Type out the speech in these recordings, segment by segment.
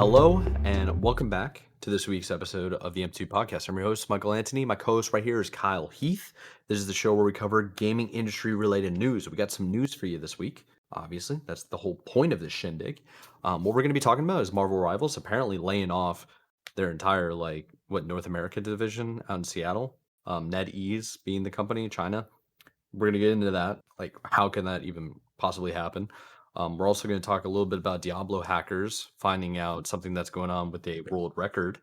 Hello and welcome back to this week's episode of the M2 podcast. I'm your host, Michael Anthony. My co-host right here is Kyle Heath. This is the show where we cover gaming industry related news. We got some news for you this week. Obviously, that's the whole point of this shindig. What we're going to be talking about is Marvel Rivals apparently laying off their entire North America division out in Seattle. NetEase being the company, China. We're going to get into that. Like, how can that even possibly happen? We're also going to talk a little bit about Diablo hackers finding out something that's going on with a world record,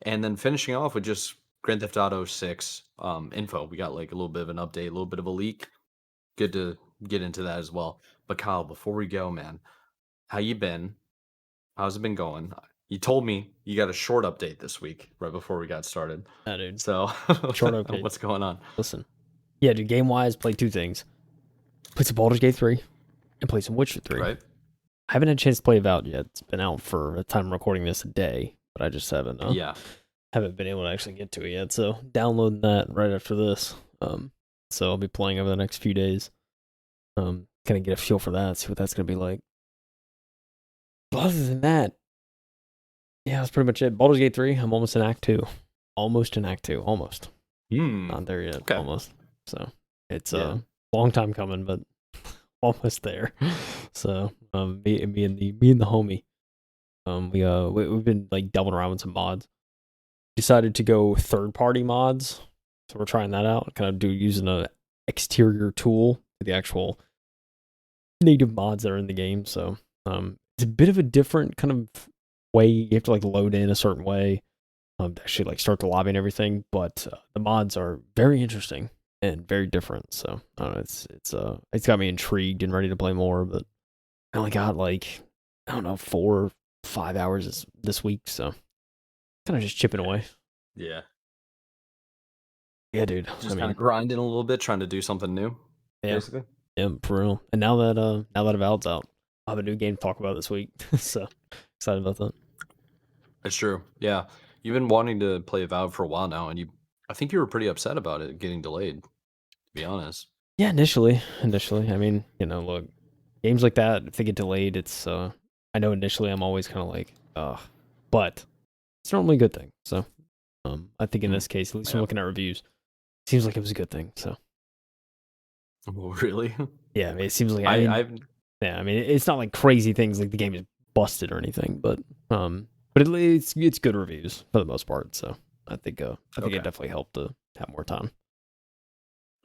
and then finishing off with just Grand Theft Auto 6 info. We got like a little bit of an update, a little bit of a leak. Good to get into that as well. But Kyle, before we go, man, how you been? How's it been going? You told me you got a short update this week, right before we got started. Yeah, dude. So, Short update. what's going on? Listen. Yeah, dude, game-wise, played two things. Played some Baldur's Gate 3 and played some Witcher 3. Right. I haven't had a chance to play Avowed yet. It's been out for a time recording this a day, but I just haven't been able to actually get to it yet. So downloading that right after this. So I'll be playing over the next few days. Kind of get a feel for that, see what that's gonna be like. But other than that, yeah, that's pretty much it. Baldur's Gate 3, I'm almost in Act 2. Almost. Not there yet. Okay. Almost. So it's a long time coming, but almost there. So me and the homie, we've been like delving around with some mods. Decided to go third party mods, so we're trying that out. Kind of using a exterior tool to the actual native mods that are in the game. So it's a bit of a different kind of way. You have to like load in a certain way to actually like start the lobby and everything. But the mods are very interesting and very different. So I don't know, it's got me intrigued and ready to play more. But I only got 4 or 5 hours this week, so kind of just chipping away. Yeah. Yeah, dude. Just kind of grinding a little bit, trying to do something new. Yeah, basically. Yeah, for real. And now that Avowed's out, I'll have a new game to talk about this week. So excited about that. It's true. Yeah, you've been wanting to play Avowed for a while now, and I think you were pretty upset about it getting delayed. To be honest. Yeah, initially. I mean, look, games like that, if they get delayed, it's I know initially I'm always kind of like, but it's normally a good thing. So, I think in this case, at least from looking at reviews, it seems like it was a good thing. So, really? Yeah, I mean, it seems like I mean, it's not like crazy things like the game is busted or anything, but it's good reviews for the most part. So, I think it definitely helped to have more time.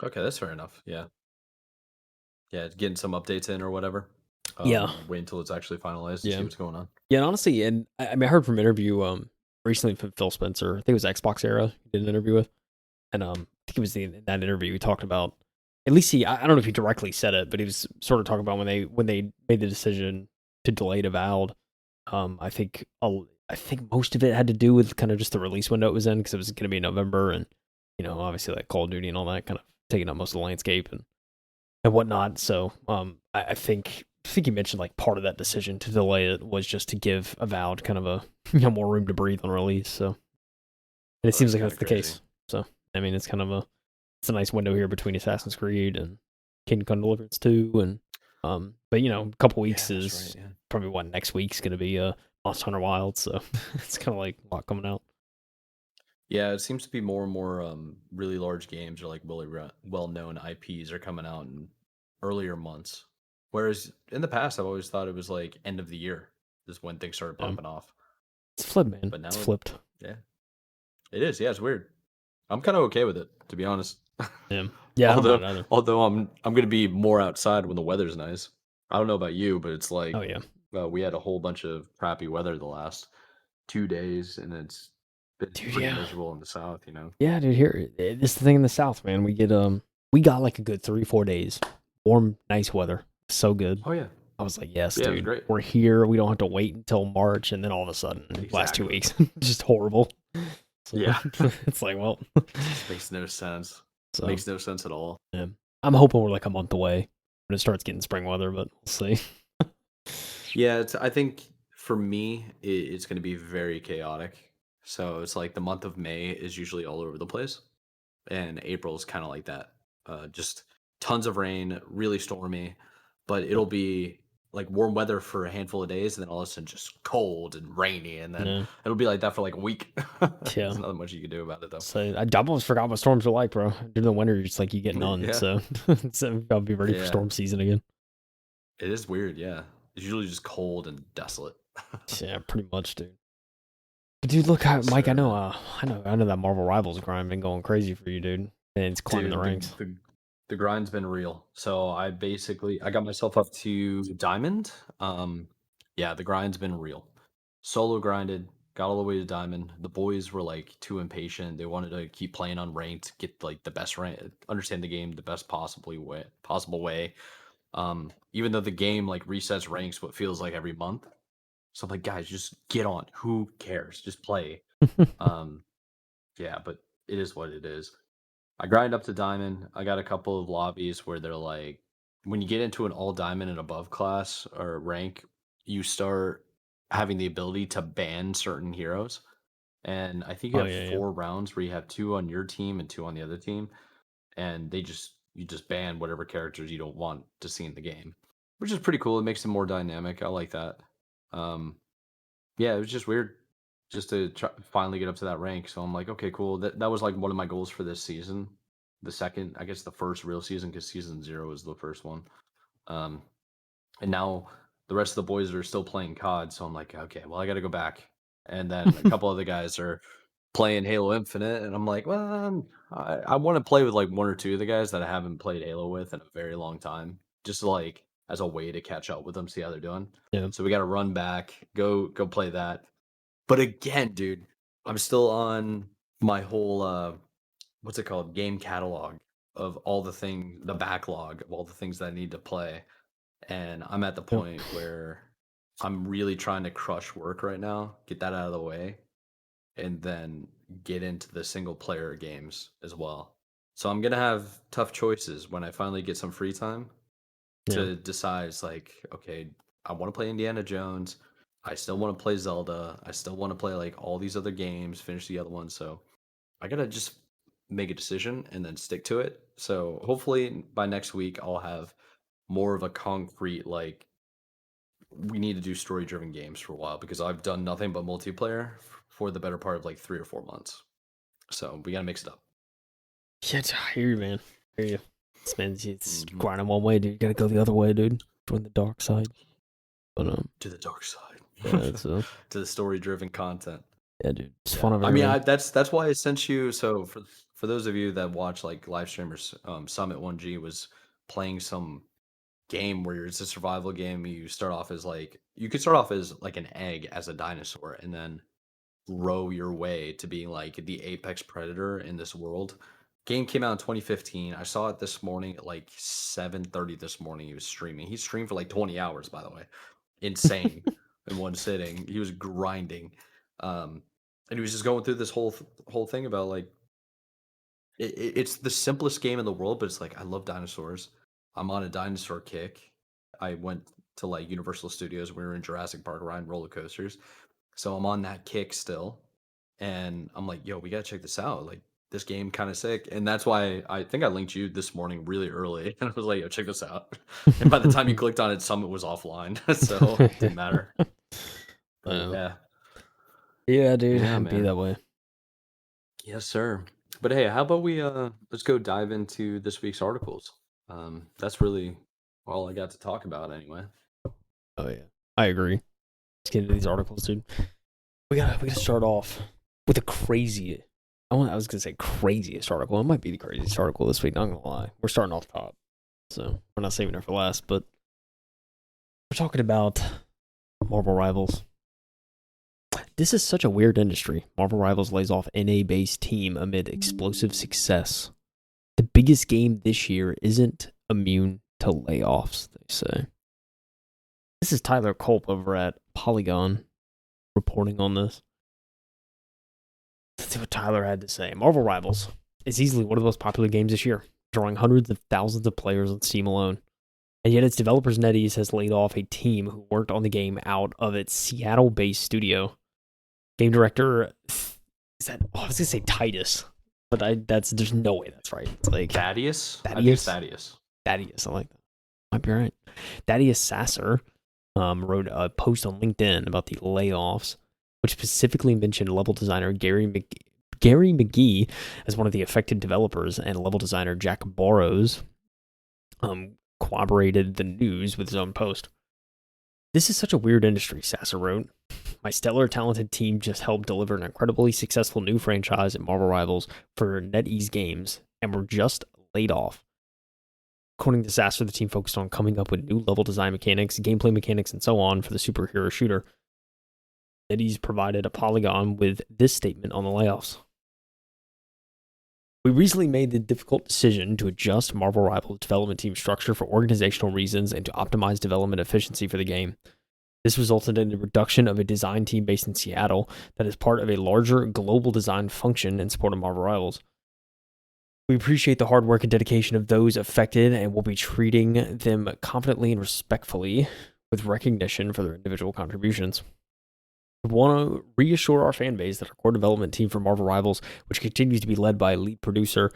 Okay, that's fair enough. Yeah, getting some updates in or whatever. Wait until it's actually finalized to see what's going on. Yeah, and honestly, and I mean, I heard from an interview recently from Phil Spencer. I think it was Xbox Era. He did an interview with, and I think it was in that interview he talked about. At least I don't know if he directly said it, but he was sort of talking about when they made the decision to delay Avowed. I think most of it had to do with kind of just the release window it was in, because it was going to be November, and obviously like Call of Duty and all that kind of taking up most of the landscape and whatnot. So I think he mentioned like part of that decision to delay it was just to give Avowed kind of a more room to breathe on release. So, and it seems like that's the case. So I mean, it's kind of a nice window here between Assassin's Creed and Kingdom Come Deliverance 2, and but a couple weeks is probably what next week's going to be Monster Hunter Wilds. So it's kind of like a lot coming out. Yeah, it seems to be more and more really large games or like really well-known IPs are coming out in earlier months. Whereas in the past, I've always thought it was like end of the year is when things started popping off. It's flipped, man. But now it's flipped. Yeah, it is. Yeah, it's weird. I'm kind of okay with it, to be honest. Yeah. Although I'm gonna be more outside when the weather's nice. I don't know about you, but it's like we had a whole bunch of crappy weather the last 2 days, and it's been pretty miserable in the south. Yeah, dude. Here, this is the thing in the south, man. We got like a good 3-4 days, warm, nice weather. So good. Oh yeah. I was like, yes, dude. Great. We're here. We don't have to wait until March, and then all of a sudden, last 2 weeks, just horrible. So, it's like, well, makes no sense. Makes no sense at all. Yeah, I'm hoping we're like a month away when it starts getting spring weather, but we'll see. Yeah, I think for me, it's going to be very chaotic. So it's like the month of May is usually all over the place, and April is kind of like that. Just tons of rain, really stormy, but it'll be like warm weather for a handful of days, and then all of a sudden just cold and rainy, and then Yeah. it'll be like that for like a week. Yeah. There's not much you can do about it though. So I almost forgot what storms are like, bro. During the winter, it's like you get none. Yeah, So, so I'll be ready for yeah, storm season again. it is weird. Yeah, it's usually just cold and desolate. Yeah, pretty much, dude. But dude, look, Yes, Mike, sir. I know that Marvel Rivals grind been going crazy for you, dude. And it's climbing the Dude, ranks. the grind's been real. So I got myself up to diamond. Yeah, the grind's been real. Solo grinded, got all the way to diamond. The boys were like too impatient. They wanted to keep playing on ranked, get like the best rank, understand the game the best possible way. Even though the game like resets ranks what feels like every month. So I'm like, guys, just get on. Who cares? Just play. Um, yeah, but it is what it is. I grind up to diamond. I got a couple of lobbies where they're like, when you get into an all diamond and above class or rank, you start having the ability to ban certain heroes. And I think you Oh have yeah, yeah, 4 rounds where you have 2 on your team and 2 on the other team. And you just ban whatever characters you don't want to see in the game, which is pretty cool. It makes it more dynamic. I like that. Um, yeah, it was just weird just to finally get up to that rank. So I'm like, okay, cool. That was like one of my goals for this season. The second, I guess, the first real season because season 0 was the first one. Um, and now the rest of the boys are still playing COD. So I'm like, okay, well, I got to go back. And then a couple other guys are playing Halo Infinite, and I'm like, well, I want to play with like 1 or 2 of the guys that I haven't played Halo with in a very long time, just like as a way to catch up with them, see how they're doing. yeah. So we got to run back, go play that. But again, dude, I'm still on my whole what's it called? Game catalog of all the backlog of all the things that I need to play. And I'm at the Yep. point where I'm really trying to crush work right now, get that out of the way, and then get into the single player games as well. So I'm gonna have tough choices when I finally get some free time Yeah. to decide it's like, okay, I want to play Indiana Jones. I still want to play Zelda. I still want to play like all these other games, finish the other ones. So I gotta just make a decision and then stick to it. So hopefully by next week I'll have more of a concrete like we need to do story driven games for a while because I've done nothing but multiplayer for the better part of like 3 or 4 months. So we gotta mix it up. Yeah, I hear you, man. I hear you. This man's it's Hmm. grinding one way, dude. You gotta go the other way, dude. Join the dark side. But To the dark side. yeah, it's To the story driven content. yeah, dude. It's Yeah, fun of I mean, everything. that's why I sent you. So for those of you that watch like live streamers, Summit 1G was playing some game where it's a survival game. You could start off as like an egg as a dinosaur, and then grow your way to being like the apex predator in this world. Game came out in 2015. I saw it this morning at like 7:30 this morning. He was streaming. He streamed for like 20 hours, by the way. Insane in one sitting. He was grinding. Um, and he was just going through this whole thing about like it's the simplest game in the world, but it's like I love dinosaurs. I'm on a dinosaur kick. I went to like Universal Studios. We were in Jurassic Park riding roller coasters. So I'm on that kick still. And I'm like, yo, we gotta check this out. Like this game kind of sick. And that's why I think I linked you this morning really early. And I was like, yo, check this out. And by the time you clicked on it, Summit was offline. So it didn't matter. But Um, yeah. yeah, dude. Yeah, It'd be man. that way. Yes, sir. But hey, how about we let's go dive into this week's articles. That's really all I got to talk about anyway. Oh yeah, I agree. Let's get into these articles, dude. We gotta start off with a crazy. I was gonna say craziest article. It might be the craziest article this week. Not gonna lie. We're starting off top, so we're not saving it for last. But we're talking about Marvel Rivals. This is such a weird industry. Marvel Rivals lays off NA-based team amid explosive success. The biggest game this year isn't immune to layoffs, they say. This is Tyler Culp over at Polygon reporting on this. Let's see what Tyler had to say. Marvel Rivals is easily one of the most popular games this year, drawing hundreds of thousands of players on Steam alone. And yet its developers NetEase has laid off a team who worked on the game out of its Seattle-based studio. Game director, I was gonna say Titus, but there's no way that's right. It's like Thaddeus? I think it's Thaddeus. Thaddeus. Thaddeus, I like that. Might be right. Thaddeus Sasser wrote a post on LinkedIn about the layoffs, which specifically mentioned level designer Gary McGee as one of the affected developers, and level designer Jack Burrows corroborated the news with his own post. This is such a weird industry, Sasser wrote. My stellar, talented team just helped deliver an incredibly successful new franchise at Marvel Rivals for NetEase Games, and were just laid off. According to Sasser, the team focused on coming up with new level design mechanics, gameplay mechanics, and so on for the superhero shooter. NetEase provided a Polygon with this statement on the layoffs. We recently made the difficult decision to adjust Marvel Rivals' development team structure for organizational reasons and to optimize development efficiency for the game. This resulted in the reduction of a design team based in Seattle that is part of a larger global design function in support of Marvel Rivals. We appreciate the hard work and dedication of those affected and will be treating them confidently and respectfully with recognition for their individual contributions. We want to reassure our fan base that our core development team for Marvel Rivals, which continues to be led by lead producer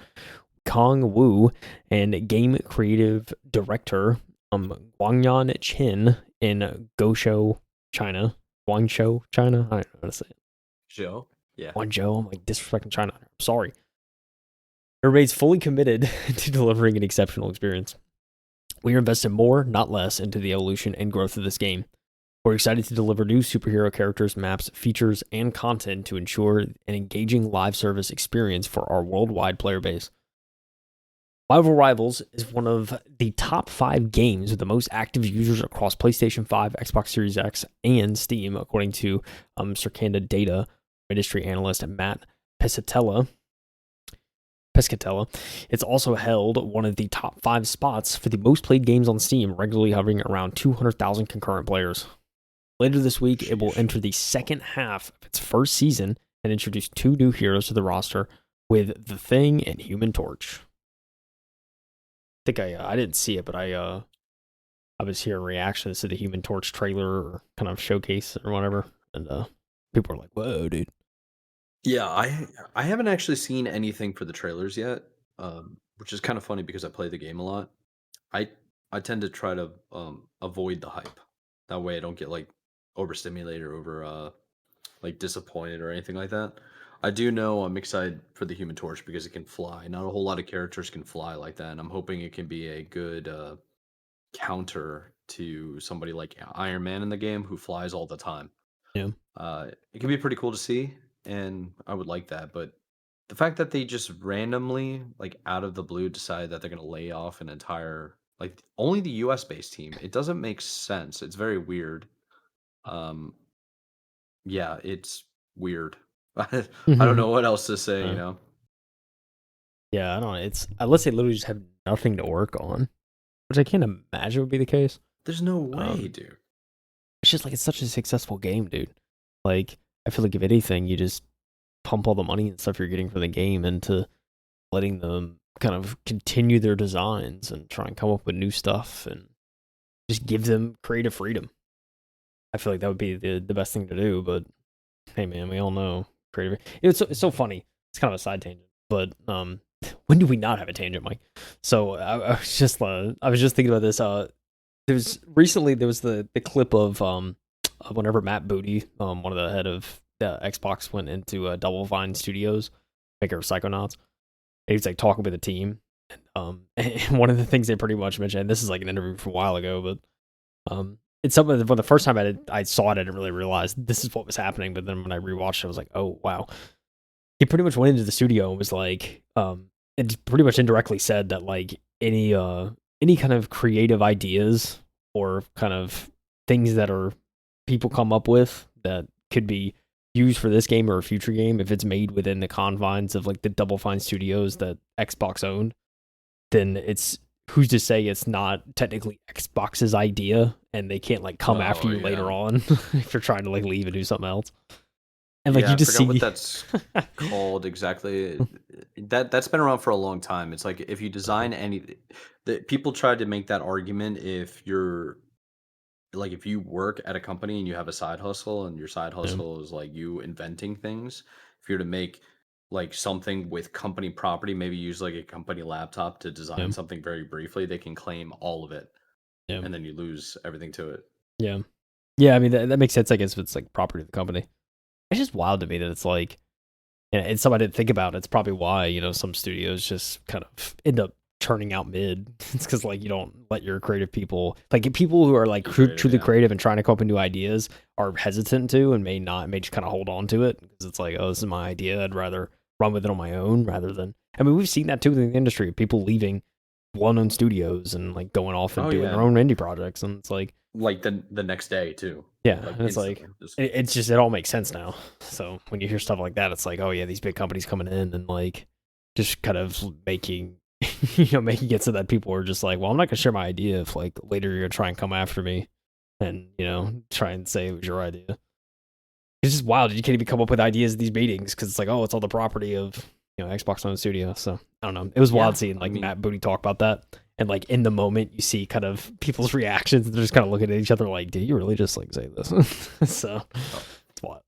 Kong Wu and game creative director Guangyan Chen in Guangzhou, China. Guangzhou, China? I don't know how to say it. Joe? Yeah. Guangzhou, I'm like disrespecting China. I'm sorry. Everybody's fully committed to delivering an exceptional experience. We are investing more, not less, into the evolution and growth of this game. We're excited to deliver new superhero characters, maps, features, and content to ensure an engaging live service experience for our worldwide player base. Marvel Rivals is one of the top 5 games with the most active users across PlayStation 5, Xbox Series X, and Steam, according to Circanda Data industry analyst Matt Pescatella. It's also held one of the top 5 spots for the most played games on Steam, regularly hovering around 200,000 concurrent players. Later this week, it will enter the second half of its first season and introduce 2 new heroes to the roster with The Thing and Human Torch. I think I didn't see it, but I was hearing reactions to the Human Torch trailer or kind of showcase or whatever, and people are like, "Whoa, dude!" Yeah, I haven't actually seen anything for the trailers yet, which is kind of funny because I play the game a lot. I I tend to try to avoid the hype. That way I don't get like overstimulated or like disappointed or anything like that. I do know I'm excited for the Human Torch because it can fly. Not a whole lot of characters can fly like that, and I'm hoping it can be a good counter to somebody like Iron Man in the game who flies all the time. Yeah. It can be pretty cool to see, and I would like that. But the fact that they just randomly, like out of the blue, decided that they're going to lay off an entire, like only the US based team, it doesn't make sense. It's very weird. Um, yeah, it's weird. I don't know what else to say, you Uh, know? yeah, I don't know. It's unless they literally just have nothing to work on, which I can't imagine would be the case. There's no way, Um, dude. it's just like it's such a successful game, dude. Like I feel like if anything, you just pump all the money and stuff you're getting from the game into letting them kind of continue their designs and try and come up with new stuff and just give them creative freedom. I feel like that would be the best thing to do. But hey, man, we all know creative. It's so funny. It's kind of a side tangent, but when do we not have a tangent, Mike? So I was just thinking about this. There was the clip of whenever Matt Booty, one of the head of Xbox, went into Double Fine Studios, maker of Psychonauts. And he's like talking with the team. And one of the things they pretty much mentioned, and this is like an interview from a while ago, but it's something that when the first time I saw it, I didn't really realize this is what was happening. But then when I rewatched it, I was like, oh wow. He pretty much went into the studio and was like, it pretty much indirectly said that like any kind of creative ideas or kind of things that are people come up with that could be used for this game or a future game, if it's made within the confines of like the Double Fine Studios that Xbox owned, then it's who's to say it's not technically Xbox's idea and they can't like come after Oh you later yeah. on if you're trying to like leave and do something else. And like Yeah, you I just forgot what see that's called exactly. That's been around for a long time. It's like if you design any, the people tried to make that argument if you're like if you work at a company and you have a side hustle and your side yeah, hustle is like you inventing things, if you're to make like something with company property, maybe use like a company laptop to yeah, design something very briefly, they can claim all of it yeah. and then you lose everything to it. Yeah. Yeah, I mean that makes sense, I guess, if it's like property of the company. It's just wild to me that it's like, and it's something I didn't think about. It's probably why, some studios just kind of end up turning out mid. It's because like you don't let your creative people, like people who are like Be creative, truly yeah. creative and trying to come up with new ideas, are hesitant to and may just kind of hold on to it because it's like, oh, this is my idea. I'd rather run with it on my own rather than. I mean, we've seen that too in the industry. People leaving well-known studios and like going off and Oh doing yeah, their and own indie projects, and it's like, like the next day too, yeah, like and it's like instantly. Just it's just it all makes sense now. So when you hear stuff like that, it's like, oh yeah, these big companies coming in and like just kind of making making it so that people are just like, well, I'm not gonna share my idea if like later you're gonna try and come after me and try and say it was your idea. It's just wild. You can't even come up with ideas at these meetings because it's like, oh, it's all the property of Xbox on the studio. So I don't know. It was wild yeah, seeing I like mean, Matt Booty talk about that, and like in the moment you see kind of people's reactions. And they're just kind of looking at each other like, did you really just like say this? So oh, it's wild.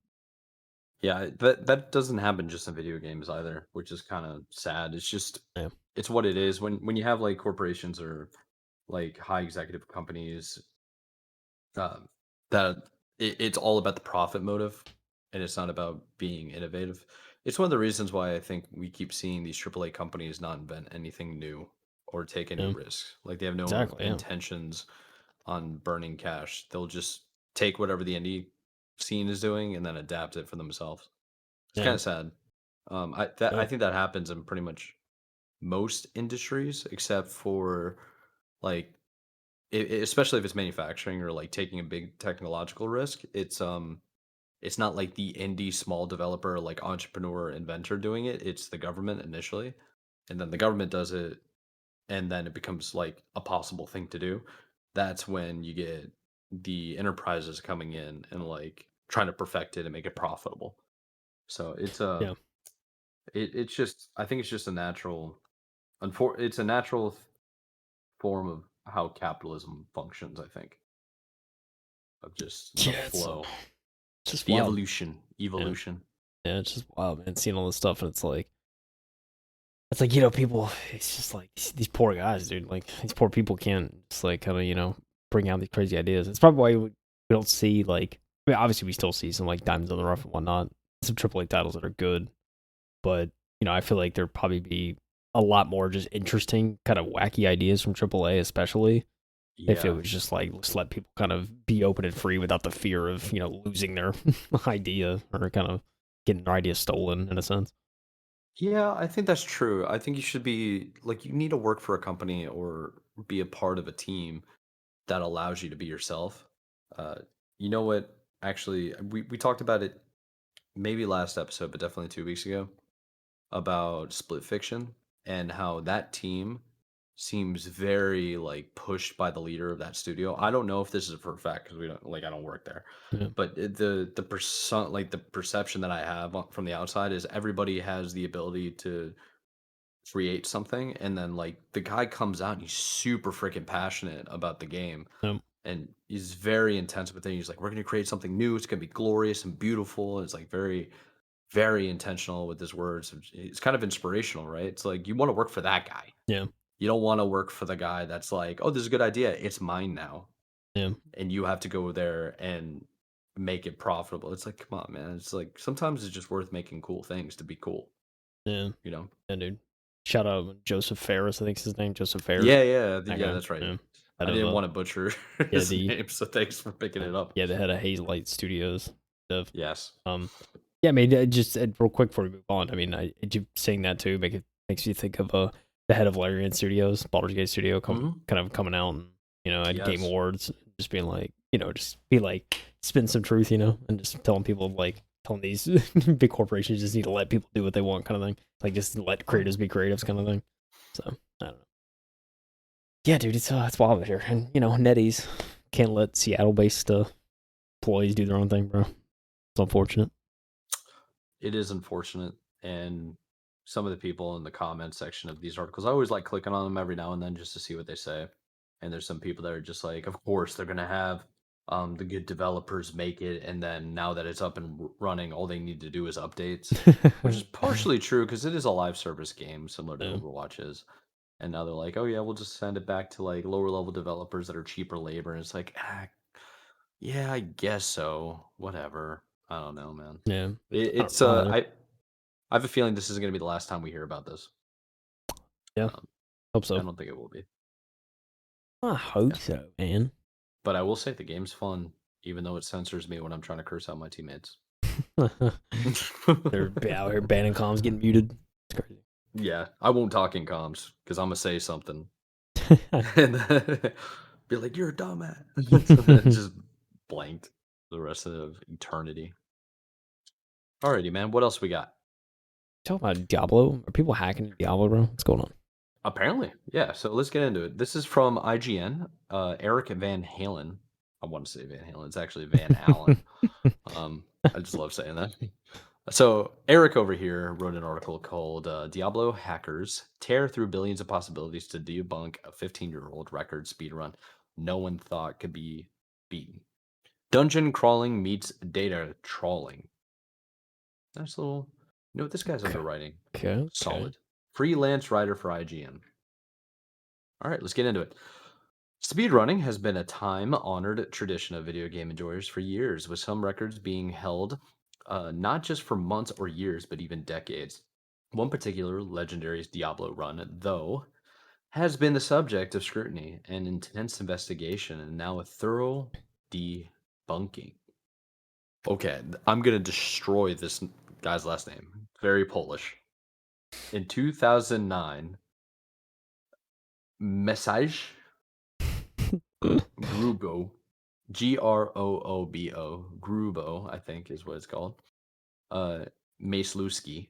yeah, that doesn't happen just in video games either, which is kind of sad. It's just Yeah, it's what it is when you have like corporations or like high executive companies, um, that it's all about the profit motive, and it's not about being innovative. It's one of the reasons why I think we keep seeing these AAA companies not invent anything new or take any yeah, risks. Like they have no exactly. Yeah, intentions on burning cash. They'll just take whatever the indie scene is doing and then adapt it for themselves. It's yeah, kind of sad. yeah, I think that happens in pretty much most industries, except for like especially if it's manufacturing or like taking a big technological risk. It's not like the indie small developer, like entrepreneur inventor doing it. It's the government initially, and then the government does it, and then it becomes like a possible thing to do. That's when you get the enterprises coming in and like trying to perfect it and make it profitable. So yeah, it's just I think it's just a natural it's a natural form of how capitalism functions, I think, of just the yeah. flow, It's just the wild. Yeah, evolution. yeah. It's just wild, man. Seeing all this stuff, and it's like people. It's just like these poor guys, dude. Like these poor people can't just like kind of bring out these crazy ideas. It's probably why we don't see like. I mean, obviously we still see some like diamonds in the rough and whatnot. Some AAA titles that are good, but I feel like there'd probably be a lot more just interesting, kind of wacky ideas from AAA, especially if it Yeah. was just like just let people kind of be open and free without the fear of losing their idea or kind of getting their idea stolen in a sense. Yeah, I think that's true. I think you should be like you need to work for a company or be a part of a team that allows you to be yourself. Uh, you know what? Actually, we talked about it maybe last episode, but definitely 2 weeks ago about Split Fiction and how that team seems very like pushed by the leader of that studio. I don't know if this is for a fact because we don't like I don't work there, Yeah, but the perception that I have from the outside is everybody has the ability to create something, and then like the guy comes out and he's super freaking passionate about the game yeah, and he's very intense with it. He's like, we're gonna create something new. It's gonna be glorious and beautiful. It's like very intentional with his words. It's kind of inspirational, right? It's like you want to work for that guy. yeah, You don't want to work for the guy that's like, oh, this is a good idea. It's mine now. yeah, And you have to go there and make it profitable. It's like, come on, man. It's like sometimes it's just worth making cool things to be cool, yeah, you know? yeah, dude. Shout out Joseph Ferris, I think is his name. Joseph Ferris. Yeah, That yeah, guy. that's right. Yeah. Head I of didn't want to butcher yeah, his name, so thanks for picking it up. yeah, the head of Hazelight Studios. Of Yes. um yeah, I mean just real quick before we move on. I mean, you saying that too makes you think of the head of Larian Studios, Baldur's Gate Studio, Hmm. kind of coming out and at Game Yes. Awards, just being like just be like spin some truth, and just telling people like telling these big corporations just need to let people do what they want, kind of thing. Like just let Oh yeah. creators be creatives, kind of thing. So I don't know. Yeah, dude, it's wild out here, and NetEase can't let Seattle-based employees do their own thing, bro. It's unfortunate. It is unfortunate, and some of the people in the comment section of these articles, I always like clicking on them every now and then just to see what they say. And there's some people that are just like, of course they're gonna have the good developers make it, and then now that it's up and running, all they need to do is updates, which is partially true because it is a live service game similar to Yeah, Overwatch is. And now they're like, oh yeah, we'll just send it back to like lower level developers that are cheaper labor, and it's like, Yeah, I guess so. Whatever. I don't know, man. Yeah, It's I don't know. I have a feeling this is going to be the last time we hear about this. Yeah, Um, hope I so. don't think it will be. I hope Yeah, so, man. but I will say the game's fun, even though it censors me when I'm trying to curse out my teammates. They're out here banning comms, getting muted. It's crazy. Yeah, I won't talk in comms because I'm gonna say something and then be like, "You're a dumbass," and then just blanked the rest of eternity. Alrighty, man. What else we got? Talk about Diablo. Are people hacking Diablo, bro? What's going on? Apparently, yeah. So let's get into it. This is from IGN. Eric Van Halen. I want to say Van Halen. It's actually Van Allen. I just love saying that. So Eric over here wrote an article called "Diablo Hackers Tear Through Billions of Possibilities to Debunk a 15-Year-Old Record Speedrun No One Thought Could Be Beaten." Dungeon crawling meets data trawling. Nice little. You know what this guy's Okay, underwriting? okay. Solid. Freelance writer for IGN. All right, let's get into it. Speedrunning has been a time honored tradition of video game enjoyers for years, with some records being held not just for months or years, but even decades. One particular legendary Diablo run, though, has been the subject of scrutiny and intense investigation, and now a thorough debunking. Okay, I'm going to destroy this guy's last name. Very Polish. In 2009, Message Grubo, Groobo, Grubo, I think is what it's called. Uh, Maslewski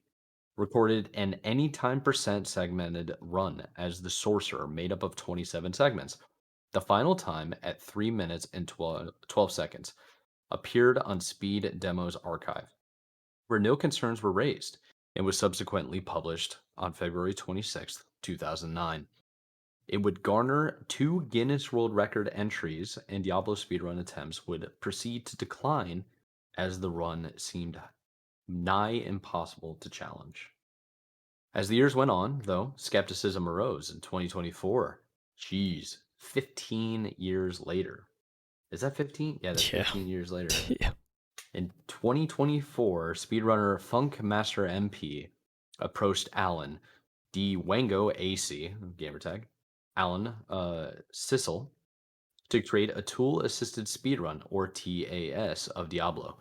recorded an anytime percent segmented run as the sorcerer made up of 27 segments. The final time at 3 minutes and 12 seconds appeared on Speed Demo's archive, where no concerns were raised, and was subsequently published on February 26th, 2009. It would garner 2 Guinness World Record entries, and Diablo speedrun attempts would proceed to decline as the run seemed nigh impossible to challenge. As the years went on, though, skepticism arose in 2024. Jeez, 15 years later. Is that 15? Yeah, that's Yeah, 15 years later. yeah. In 2024, speedrunner Funk Master MP approached Alan D. Wango AC, gamertag, Alan Sissel, to create a tool assisted speedrun, or TAS, of Diablo.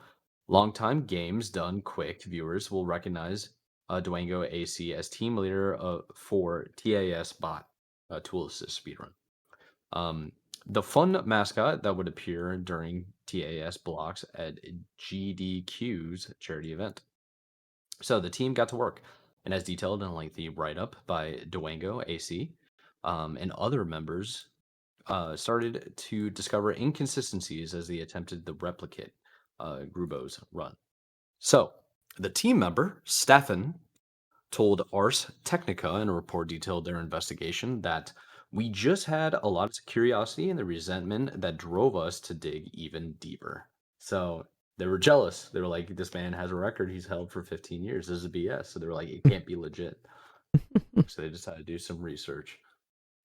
Longtime Games Done Quick viewers will recognize Dwango AC as team leader for TAS Bot, tool assist speedrun. Um, the fun mascot that would appear during TAS blocks at GDQ's charity event. So the team got to work, and as detailed in a lengthy write up by Dwango AC and other members, started to discover inconsistencies as they attempted to replicate Grubo's run. So the team member, Stefan, told Ars Technica in a report detailed their investigation that we just had a lot of curiosity and the resentment that drove us to dig even deeper. So they were jealous. They were like, this man has a record he's held for 15 years. This is BS. So they were like, it can't be legit. So they decided to do some research.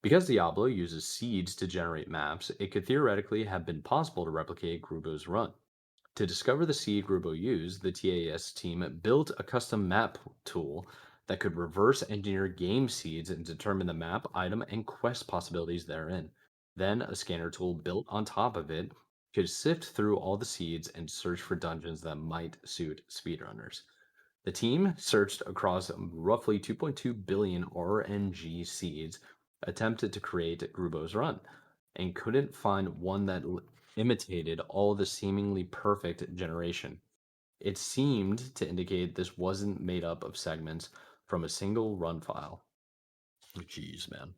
Because Diablo uses seeds to generate maps, it could theoretically have been possible to replicate Grubo's run. To discover the seed Grubo used, the TAS team built a custom map tool that could reverse engineer game seeds and determine the map, item, and quest possibilities therein. Then, a scanner tool built on top of it could sift through all the seeds and search for dungeons that might suit speedrunners. The team searched across roughly 2.2 billion RNG seeds, attempted to create Grubo's run, and couldn't find one that imitated all the seemingly perfect generation. It seemed to indicate this wasn't made up of segments from a single run file. Jeez, man.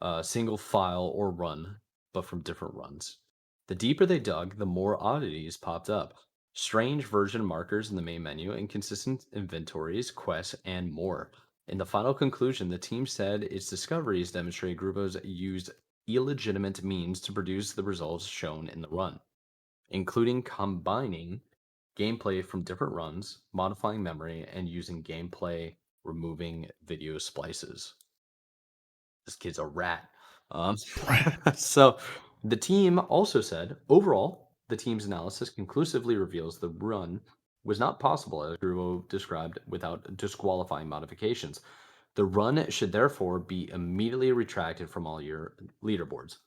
A single file or run, but from different runs. The deeper they dug, the more oddities popped up. Strange version markers in the main menu, inconsistent inventories, quests, and more. In the final conclusion, the team said its discoveries demonstrate Grubo's used illegitimate means to produce the results shown in the run, including combining gameplay from different runs, modifying memory, and using gameplay removing video splices. This kid's a rat. Um, so the team also said overall, the team's analysis conclusively reveals the run was not possible, as Grubo described, without disqualifying modifications. The run should therefore be immediately retracted from all your leaderboards.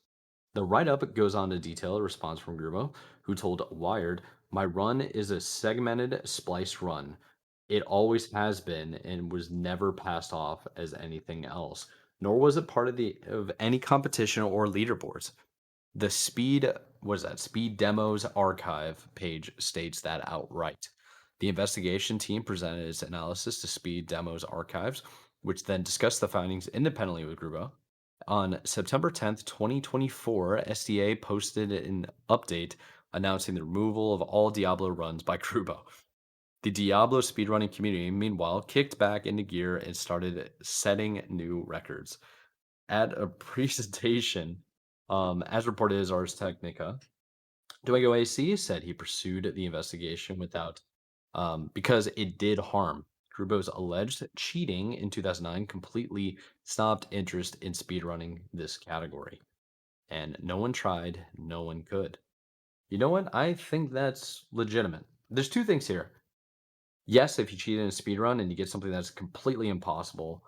The write up goes on to detail a response from Grubo, who told Wired, "My run is a segmented, spliced run. It always has been and was never passed off as anything else, nor was it part of any competition or leaderboards. The Speed Demos archive page states that outright. The investigation team presented its analysis to Speed Demos archives, which then discussed the findings independently with Grubo. On September 10th, 2024, SDA posted an update announcing the removal of all Diablo runs by Grubo. The Diablo speedrunning community, meanwhile, kicked back into gear and started setting new records. At a presentation, as reported as Ars Technica, Duego AC said he pursued the investigation without, because it did harm. Grubo's alleged cheating in 2009 completely stopped interest in speedrunning this category. And no one tried, no one could. You know what? I think that's legitimate. There's two things here. Yes, if you cheat in a speedrun and you get something that's completely impossible,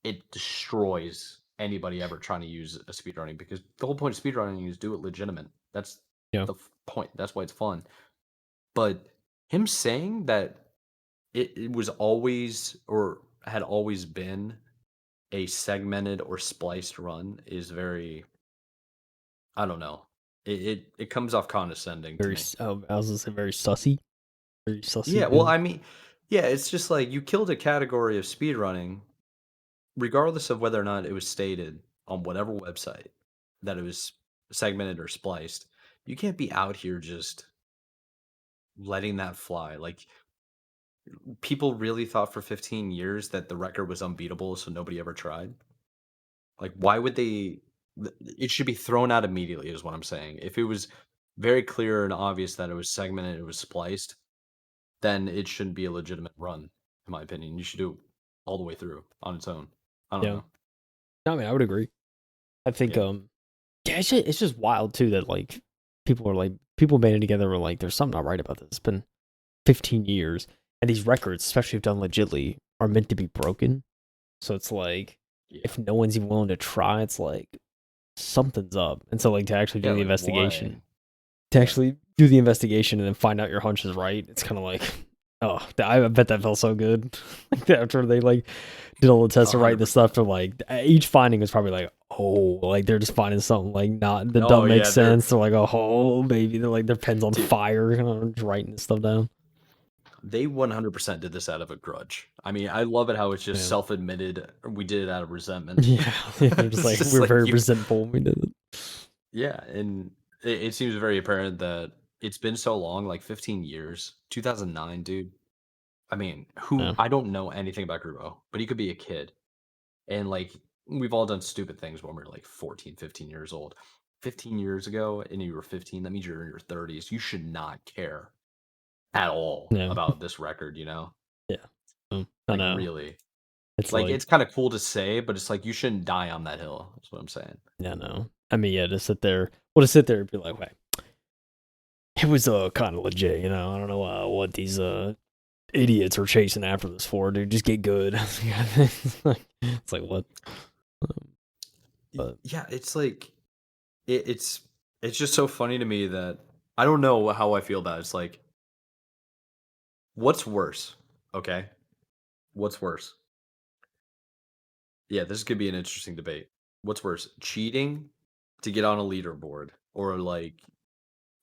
it destroys anybody ever trying to use a speedrunning, because the whole point of speedrunning is do it legitimate. That's Yeah. the point. That's why it's fun. But him saying that it was always or had always been a segmented or spliced run is very, I don't know. It comes off condescending to Very, me. I was gonna say very sussy. Very sussy. Yeah, well, I mean, yeah, it's just like you killed a category of speedrunning, regardless of whether or not it was stated on whatever website that it was segmented or spliced. You can't be out here just letting that fly. Like, people really thought for 15 years that the record was unbeatable, so nobody ever tried. Like, why would they? It should be thrown out immediately, is what I'm saying. If it was very clear and obvious that it was segmented, it was spliced, then it shouldn't be a legitimate run, in my opinion. You should do it all the way through on its own. I don't Yeah. know. No, I mean, I would agree. I think, Yeah. yeah, it's just wild too that like people banding together were like, there's something not right about this. It's been 15 years, and these records, especially if done legitly, are meant to be broken. So it's like, Yeah. if no one's even willing to try, it's like something's up. And so like to actually do Yeah, the like why? investigation, to Yeah. actually do the investigation and then find out your hunch is right, it's kind of like, oh, I bet that felt so good. Like after they like did all the tests and writing the 100%. stuff, to like each finding was probably like, oh, like they're just finding something like not that Oh don't make yeah, they're sense. They're like, oh baby, they're like their pen's on dude, fire, just writing this stuff down. they 100% did this out of a grudge. I mean, I love it how it's just Yeah, self-admitted. We did it out of resentment. yeah. They're just It's like, just we're like very you. resentful when we did it. Yeah, and it seems very apparent that it's been so long, like 15 years. 2009, dude. I mean, Yeah, I don't know anything about Grubo, but he could be a kid. And like we've all done stupid things when we are like 14, 15 years old. 15 years ago and you were 15, that means you're in your 30s. You should not care at all yeah, about this record, you know? yeah. I Like know. really. It's Like like, it's kind of cool to say, but it's like you shouldn't die on that hill. That's what I'm saying. yeah, no. I mean, yeah, to sit there, well, to sit there and be like, wait, it was kind of legit, you know. I don't know what these idiots are chasing after this for, dude. Just get good. It's like what? Um, but Yeah, it's like it, it's it's just so funny to me that I don't know how I feel about it. It's like, what's worse? Okay. What's worse? Yeah, this could be an interesting debate. What's worse, cheating to get on a leaderboard, or like,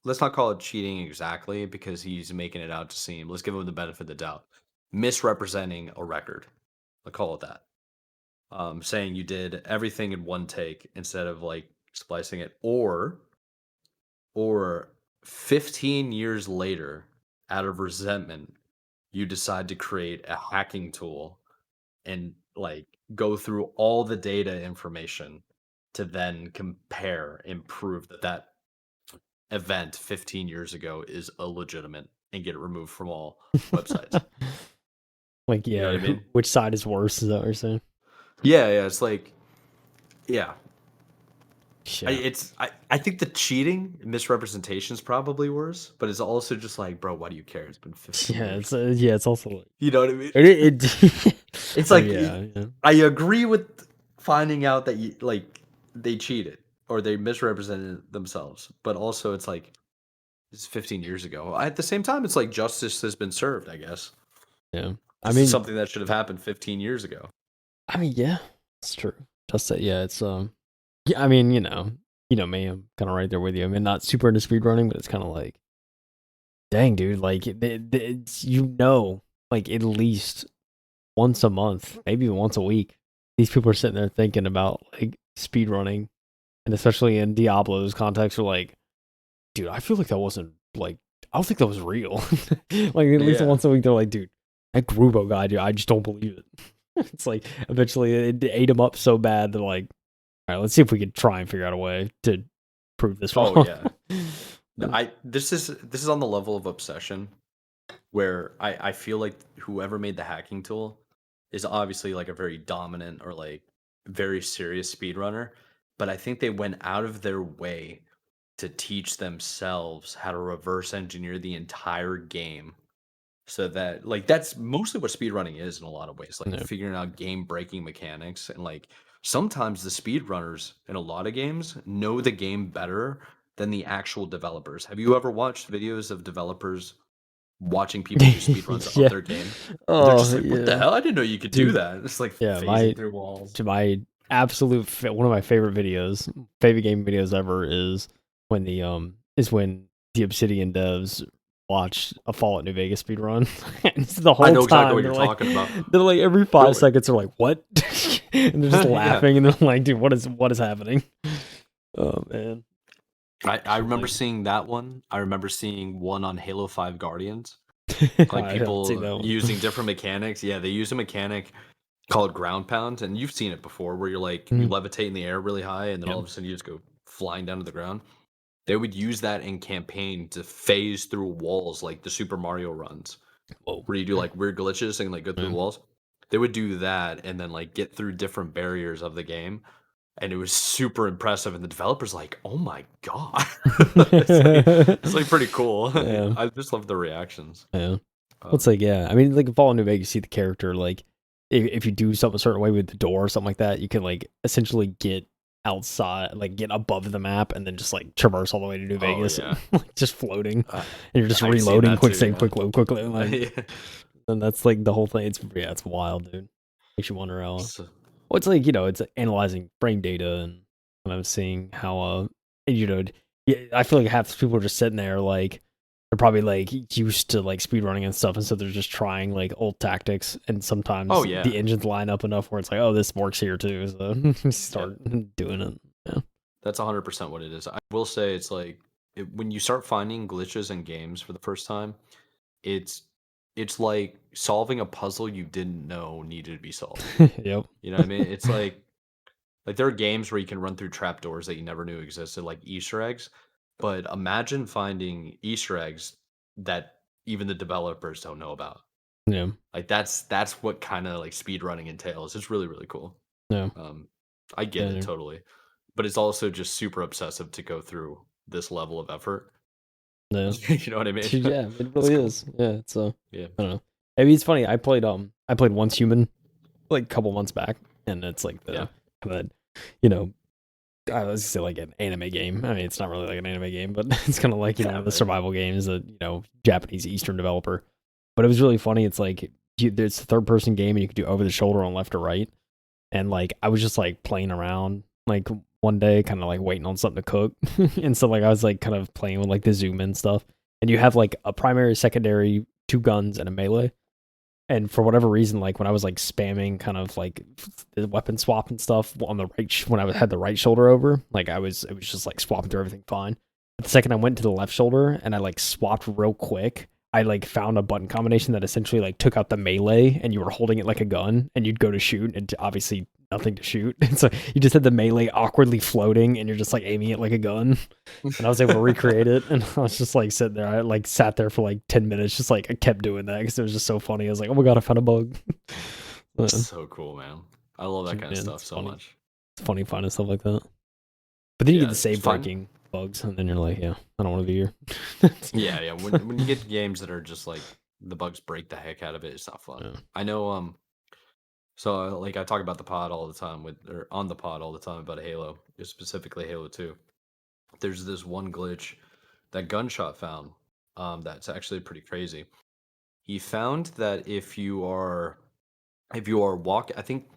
let's not call it cheating exactly because he's making it out to seem, let's give him the benefit of the doubt, misrepresenting a record. I'll call it that. Saying you did everything in one take instead of like splicing it, or 15 years later, out of resentment, you decide to create a hacking tool and like go through all the data information to then compare and prove that that event 15 years ago is illegitimate and get it removed from all websites. like, You know yeah, what I mean? which side is worse? Is that what you're saying? Yeah, yeah. It's like, yeah. Yeah. I think the cheating misrepresentation is probably worse, but it's also just like, bro, why do you care? It's been 15 Yeah, years. it's also like You know what I mean? It's I like mean, yeah. I agree with finding out that they cheated or they misrepresented themselves, but also it's like it's 15 years ago. At the same time, it's like justice has been served, I guess. Yeah. I This is mean, something that should have happened 15 years ago. yeah, it's true. Just that, yeah, it's yeah, I mean, you know me, I'm kind of right there with you. I mean, not super into speedrunning, but it's kind of like, dang, dude, like, like at least once a month, maybe even once a week, these people are sitting there thinking about like speedrunning, and especially in Diablo's context, are like, dude, I feel like that wasn't like, I don't think that was real. Like at least Yeah. once a week, they're like, dude, that Grubo guy, dude, I just don't believe it. It's like eventually it ate him up so bad that like, all right, let's see if we can try and figure out a way to prove this Oh wrong. yeah. I this is on the level of obsession where I feel like whoever made the hacking tool is obviously like a very dominant or like very serious speedrunner, but I think they went out of their way to teach themselves how to reverse engineer the entire game so that like that's mostly what speedrunning is in a lot of ways, like Yeah. figuring out game breaking mechanics and like sometimes the speedrunners in a lot of games know the game better than the actual developers. Have you ever watched videos of developers watching people do speedruns of Yeah. their game? And they're Oh just like, "What the yeah, hell? I didn't know you could do dude. that." It's like Yeah, phasing through walls. my absolute one of my favorite videos, favorite game videos ever is when the Obsidian devs watch a Fallout New Vegas speedrun. And it's the I whole know exactly time what you're talking about. they're like every 5 Really? seconds they're like, what? And they're just Yeah. laughing and they're like, dude, what is happening? Oh man. I Shit, remember like seeing that one. I remember seeing one on Halo 5 Guardians. Like I haven't seen people that one. using different mechanics. Yeah, they use a mechanic called ground pound, and you've seen it before, where you're like you Mhm. levitate in the air really high, and then Yeah. all of a sudden you just go flying down to the ground. They would use that in campaign to phase through walls, like the Super Mario runs, Whoa. where you do like weird glitches and like go through Yeah. the walls. They would do that and then like get through different barriers of the game, and it was super impressive. And the developers like, oh my god, it's like pretty cool. Yeah. I just love the reactions. Yeah. Well, it's Um, like, yeah. I mean, like in Fallout New Vegas, you see the character, like, if you do something a certain way with the door or something like that, you can, like, essentially get outside, like, get above the map and then just, like, traverse all the way to New oh Vegas, yeah, like, just floating. uh, And you're just I've seen reloading, that quick too. save, Yeah, quick load, quickly. And, like, yeah. and that's, like, the whole thing. Yeah, it's wild, dude. Makes you wonder how, So, well, it's like, it's analyzing frame data and kind of seeing how, yeah, I feel like half the people are just sitting there, like, they're probably like used to like speedrunning and stuff, and so they're just trying like old tactics. And oh sometimes yeah, the engines line up enough where it's like, oh, this works here too. So you yeah. start doing it. Yeah, That's 100% what it is. I will say it's like when you start finding glitches in games for the first time, it's it's like solving a puzzle you didn't know needed to be solved. yep, You know what I mean? It's like there are games where you can run through trapdoors that you never knew existed, like Easter eggs. But imagine finding Easter eggs that even the developers don't know about. yeah, Like that's what kind of like speed running entails. It's really, really cool. yeah, Um, I get yeah, it dude. totally, but it's also just super obsessive to go through this level of effort. Yeah. You know what I mean? Dude, yeah, it It's really cool. is. Yeah, it's Yeah. I don't know. Maybe it's funny. I played Once Human like a couple months back, and it's like Yeah. the kind of you know I was gonna say like an anime game. I mean, it's not really like an anime game, but it's kind of like one Yeah, of the right. survival games that Japanese Eastern developer. But it was really funny. It's like it's a third person game, and you could do over the shoulder on left or right. And like I was just like playing around like one day, kind of like waiting on something to cook, and so like I was like kind of playing with like the zoom in stuff. And you have like a primary, secondary, two guns, and a melee. And for whatever reason, like when I was like spamming kind of like the weapon swap and stuff on the right when I had the right shoulder over, like it was just like swapping through everything fine. But the second I went to the left shoulder and I like swapped real quick, I like found a button combination that essentially like took out the melee and you were holding it like a gun and you'd go to shoot and obviously nothing to shoot. And so you just had the melee awkwardly floating and you're just like aiming it like a gun. And I was able to recreate it, and I was just like sitting there. I like sat there for like 10 minutes, just like I kept doing that because it was just so funny. I was like, "Oh my god, I found a bug!" Man, So cool, man. I love that kind of stuff it's so funny. much. It's funny finding stuff like that. But then you get Yeah, the it's save fine. breaking bugs, and then you're like, yeah, I don't want to be here. Yeah. When you get games that are just like the bugs break the heck out of it, it's not fun. Yeah. I know. So like I talk about the pod all the time or on the pod all the time about Halo, specifically Halo 2. There's this one glitch that Gunshot found. That's actually pretty crazy. He found that if you are I think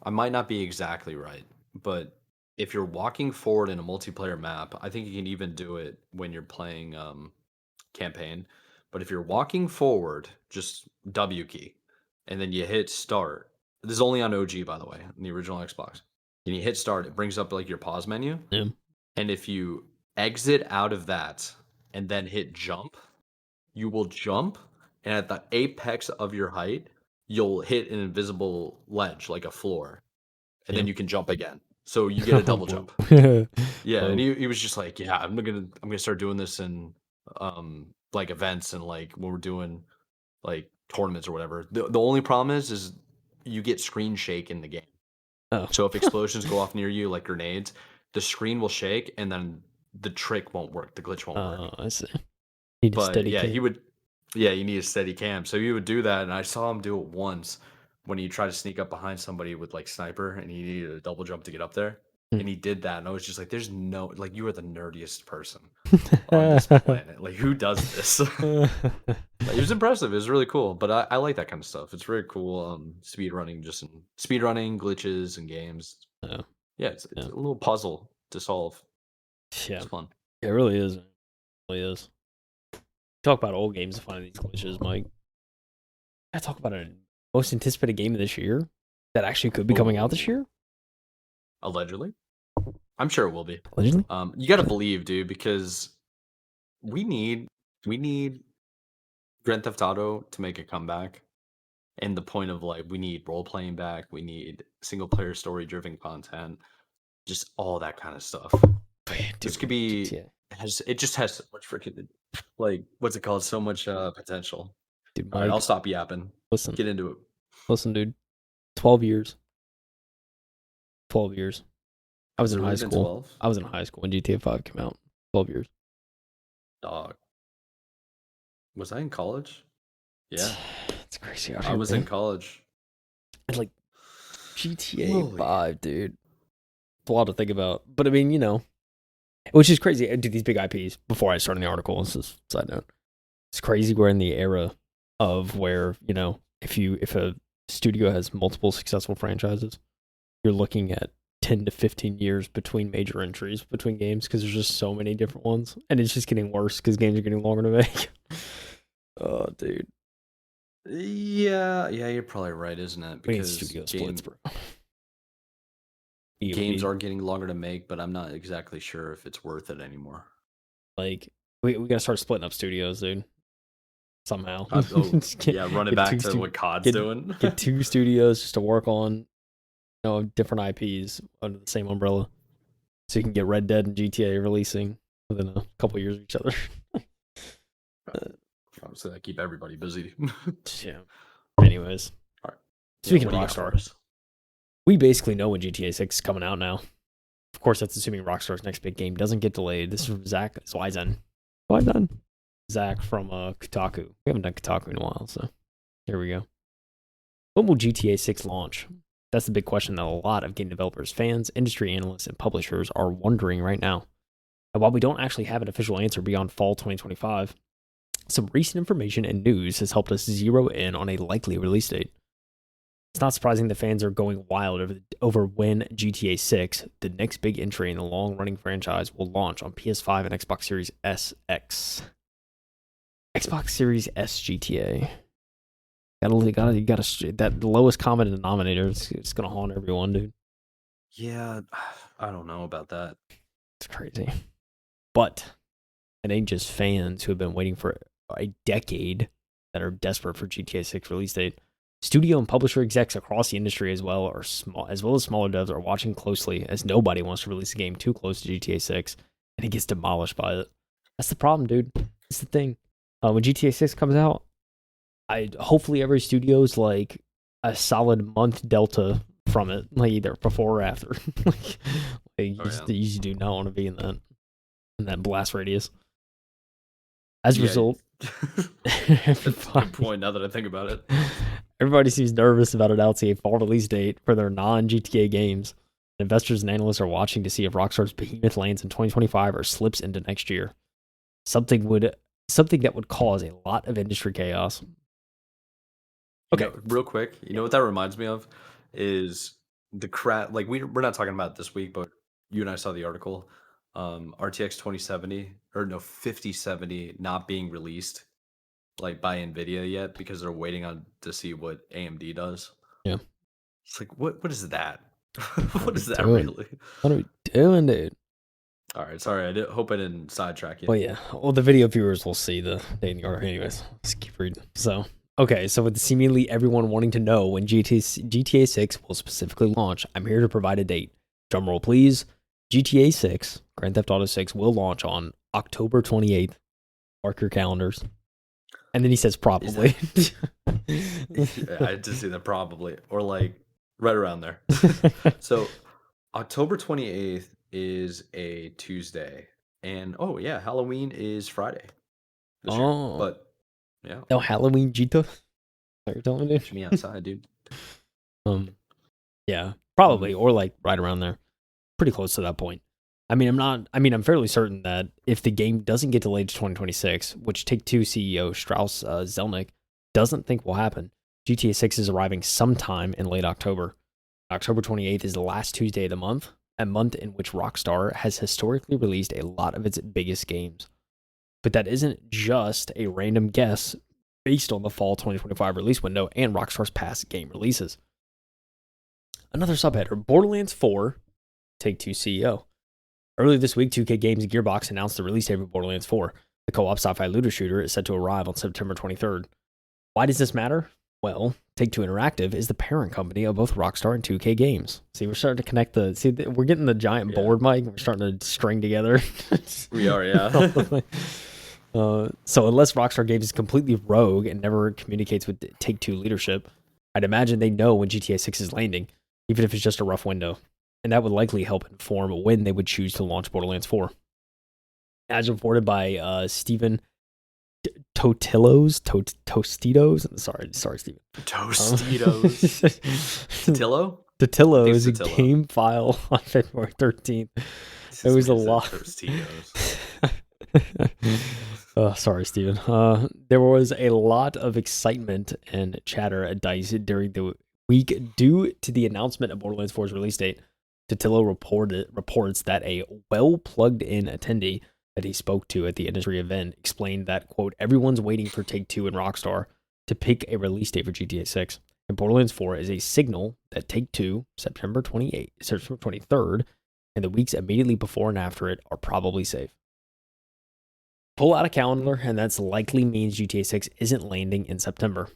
I might not be exactly right, but if you're walking forward in a multiplayer map, I think you can even do it when you're playing campaign. But if you're walking forward, just W key, and then you hit start. This is only on OG, by the way, on the original Xbox. And you hit start, it brings up like your pause menu. Yeah. And if you exit out of that and then hit jump, you will jump, and at the apex of your height, you'll hit an invisible ledge like a floor, and then Yeah. you can jump again. So you get a double Whoa. jump. Yeah, and Whoa. he was just like, yeah, I'm gonna start doing this in like events and like when we're doing like tournaments or whatever. The only problem is you get screen shake in the game. Oh. So if explosions go off near you like grenades, the screen will shake and then the trick won't work, the glitch won't work. I see. Need a But steady yeah, cam. you need a steady cam. So he would do that, and I saw him do it once when he tried to sneak up behind somebody with like sniper, and he needed a double jump to get up there, Hmm. and he did that, and I was just like, "There's no like you are the nerdiest person on this planet. Like who does this?" It was impressive. It was really cool, but I like that kind of stuff. It's very cool. Speed running, speed running glitches and games. Yeah. Yeah, it's Yeah. a little puzzle to solve. Yeah. It's fun. It really is. It really is. Talk about old games and finding these glitches, Mike. I talk about a most anticipated game of this year that actually could be coming out this Ooh, year. allegedly. I'm sure it will be. Allegedly. You got to believe, dude, because we need we need Grand Theft Auto to make a comeback. And the point of like we need role playing back, we need single player story driven content, just all that kind of stuff. This Dude, could be GTA. it just has so much freaking like what's it called? So much potential. Dude, All right, I'll Mike, stop yapping. listen, Get into it. listen, dude. 12 years. 12 years. I was Has in it high really been school. 12? I was in high school when GTA 5 came out. 12 years. Dog. Was I in college? Yeah, It's crazy out I here, was man. in college. And like GTA Holy. 5, dude. It's a lot to think about. But I mean, which is crazy. I do these big IPs before I start in the article. This is a side note. It's crazy we're in the era of where, if a studio has multiple successful franchises, you're looking at 10 to 15 years between major entries between games because there's just so many different ones. And it's just getting worse because games are getting longer to make. Oh, dude. Yeah, you're probably right, isn't it? We need Because studio splits, bro. games are getting longer to make, but I'm not exactly sure if it's worth it anymore. Like, we gotta start splitting up studios, dude. Somehow. Yeah, run it back to what COD's doing. Get two studios just to work on, different IPs under the same umbrella. So you can get Red Dead and GTA releasing within a couple years of each other. Obviously, I keep everybody busy. Yeah. Anyways. All right. Speaking What of do you got for Rockstar, us? we basically know when GTA 6 is coming out now. Of course, that's assuming Rockstar's next big game doesn't get delayed. This is from Zach Swizen. Zach from Kotaku. We haven't done Kotaku in a while, so here we go. When will GTA 6 launch? That's the big question that a lot of game developers, fans, industry analysts, and publishers are wondering right now. And while we don't actually have an official answer beyond fall 2025, some recent information and news has helped us zero in on a likely release date. It's not surprising that fans are going wild over when GTA 6, the next big entry in the long-running franchise, will launch on PS5 and Xbox Series SX. Xbox Series S GTA. That lowest common denominator. It's gonna haunt everyone, dude. Yeah, I don't know about that. It's crazy. But it ain't just fans who have been waiting for a decade that are desperate for GTA 6 release date. Studio and publisher execs across the industry as well as smaller devs are watching closely as nobody wants to release a game too close to GTA 6 and it gets demolished by it. That's the problem, dude. It's the thing. When GTA 6 comes out, hopefully every studio's like a solid month delta from it, like either before or after. You Oh just, yeah. you just do not want to be in that blast radius. As a Yeah. result, That's a good everybody, point now that I think about it. everybody seems nervous about announcing a fall release date for their non-GTA games. Investors and analysts are watching to see if Rockstar's behemoth lands in 2025 or slips into next year. Something that would cause a lot of industry chaos. Okay. Real quick, you know what that reminds me of is the crap. Like we're not talking about it this week, but you and I saw the article. RTX 2070 or no 5070 not being released like by Nvidia yet because they're waiting on to see what AMD does. Yeah. It's like what is that? What are What we is that doing? really? What are we doing, dude? All right, sorry. Hope I didn't sidetrack you. Well, yeah. Well, the video viewers will see the date in the article, anyways. Let's keep reading. So, okay. So, with seemingly everyone wanting to know when GTA 6 will specifically launch, I'm here to provide a date. Drumroll, please. GTA 6, Grand Theft Auto 6, will launch on October 28th. Mark your calendars. And then he says probably. I just see that probably or like right around there. So October 28th is a Tuesday. And oh yeah, Halloween is Friday this year. Oh, But yeah, no Halloween Jita. What you're telling me? catch me outside, dude. Um, yeah, probably, Um, or like right around there, pretty close to that point. I mean, I'm not. I mean, I'm fairly certain that if the game doesn't get delayed to 2026, which Take-Two CEO Strauss Zelnick doesn't think will happen, GTA 6 is arriving sometime in late October. October 28th is the last Tuesday of the month, a month in which Rockstar has historically released a lot of its biggest games. But that isn't just a random guess based on the fall 2025 release window and Rockstar's past game releases. Another subheader, Borderlands 4, Take-Two CEO. Earlier this week, 2K Games and Gearbox announced the release date of Borderlands 4. The co-op sci-fi looter shooter is set to arrive on September 23rd. Why does this matter? Well, Take-Two Interactive is the parent company of both Rockstar and 2K Games. See, we're starting to connect we're getting the giant board, Mike. We're starting to string together. we are, yeah. So unless Rockstar Games is completely rogue and never communicates with Take-Two leadership, I'd imagine they know when GTA 6 is landing, even if it's just a rough window. And that would likely help inform when they would choose to launch Borderlands 4. As reported by Stephen Tostitos. Sorry, Steven. Tostitos. Totillo? Totillo's Totillo. game file on February 13th. It was a lot. Tostitos. Sorry, Steven. There was a lot of excitement and chatter at DICE during the week due to the announcement of Borderlands 4's release date. Totillo reports that a well-plugged-in attendee that he spoke to at the industry event explained that, quote, everyone's waiting for Take-Two and Rockstar to pick a release date for GTA 6. And Borderlands 4 is a signal that Take-Two, September 23rd, and the weeks immediately before and after it are probably safe. Pull out a calendar, and that's likely means GTA 6 isn't landing in September.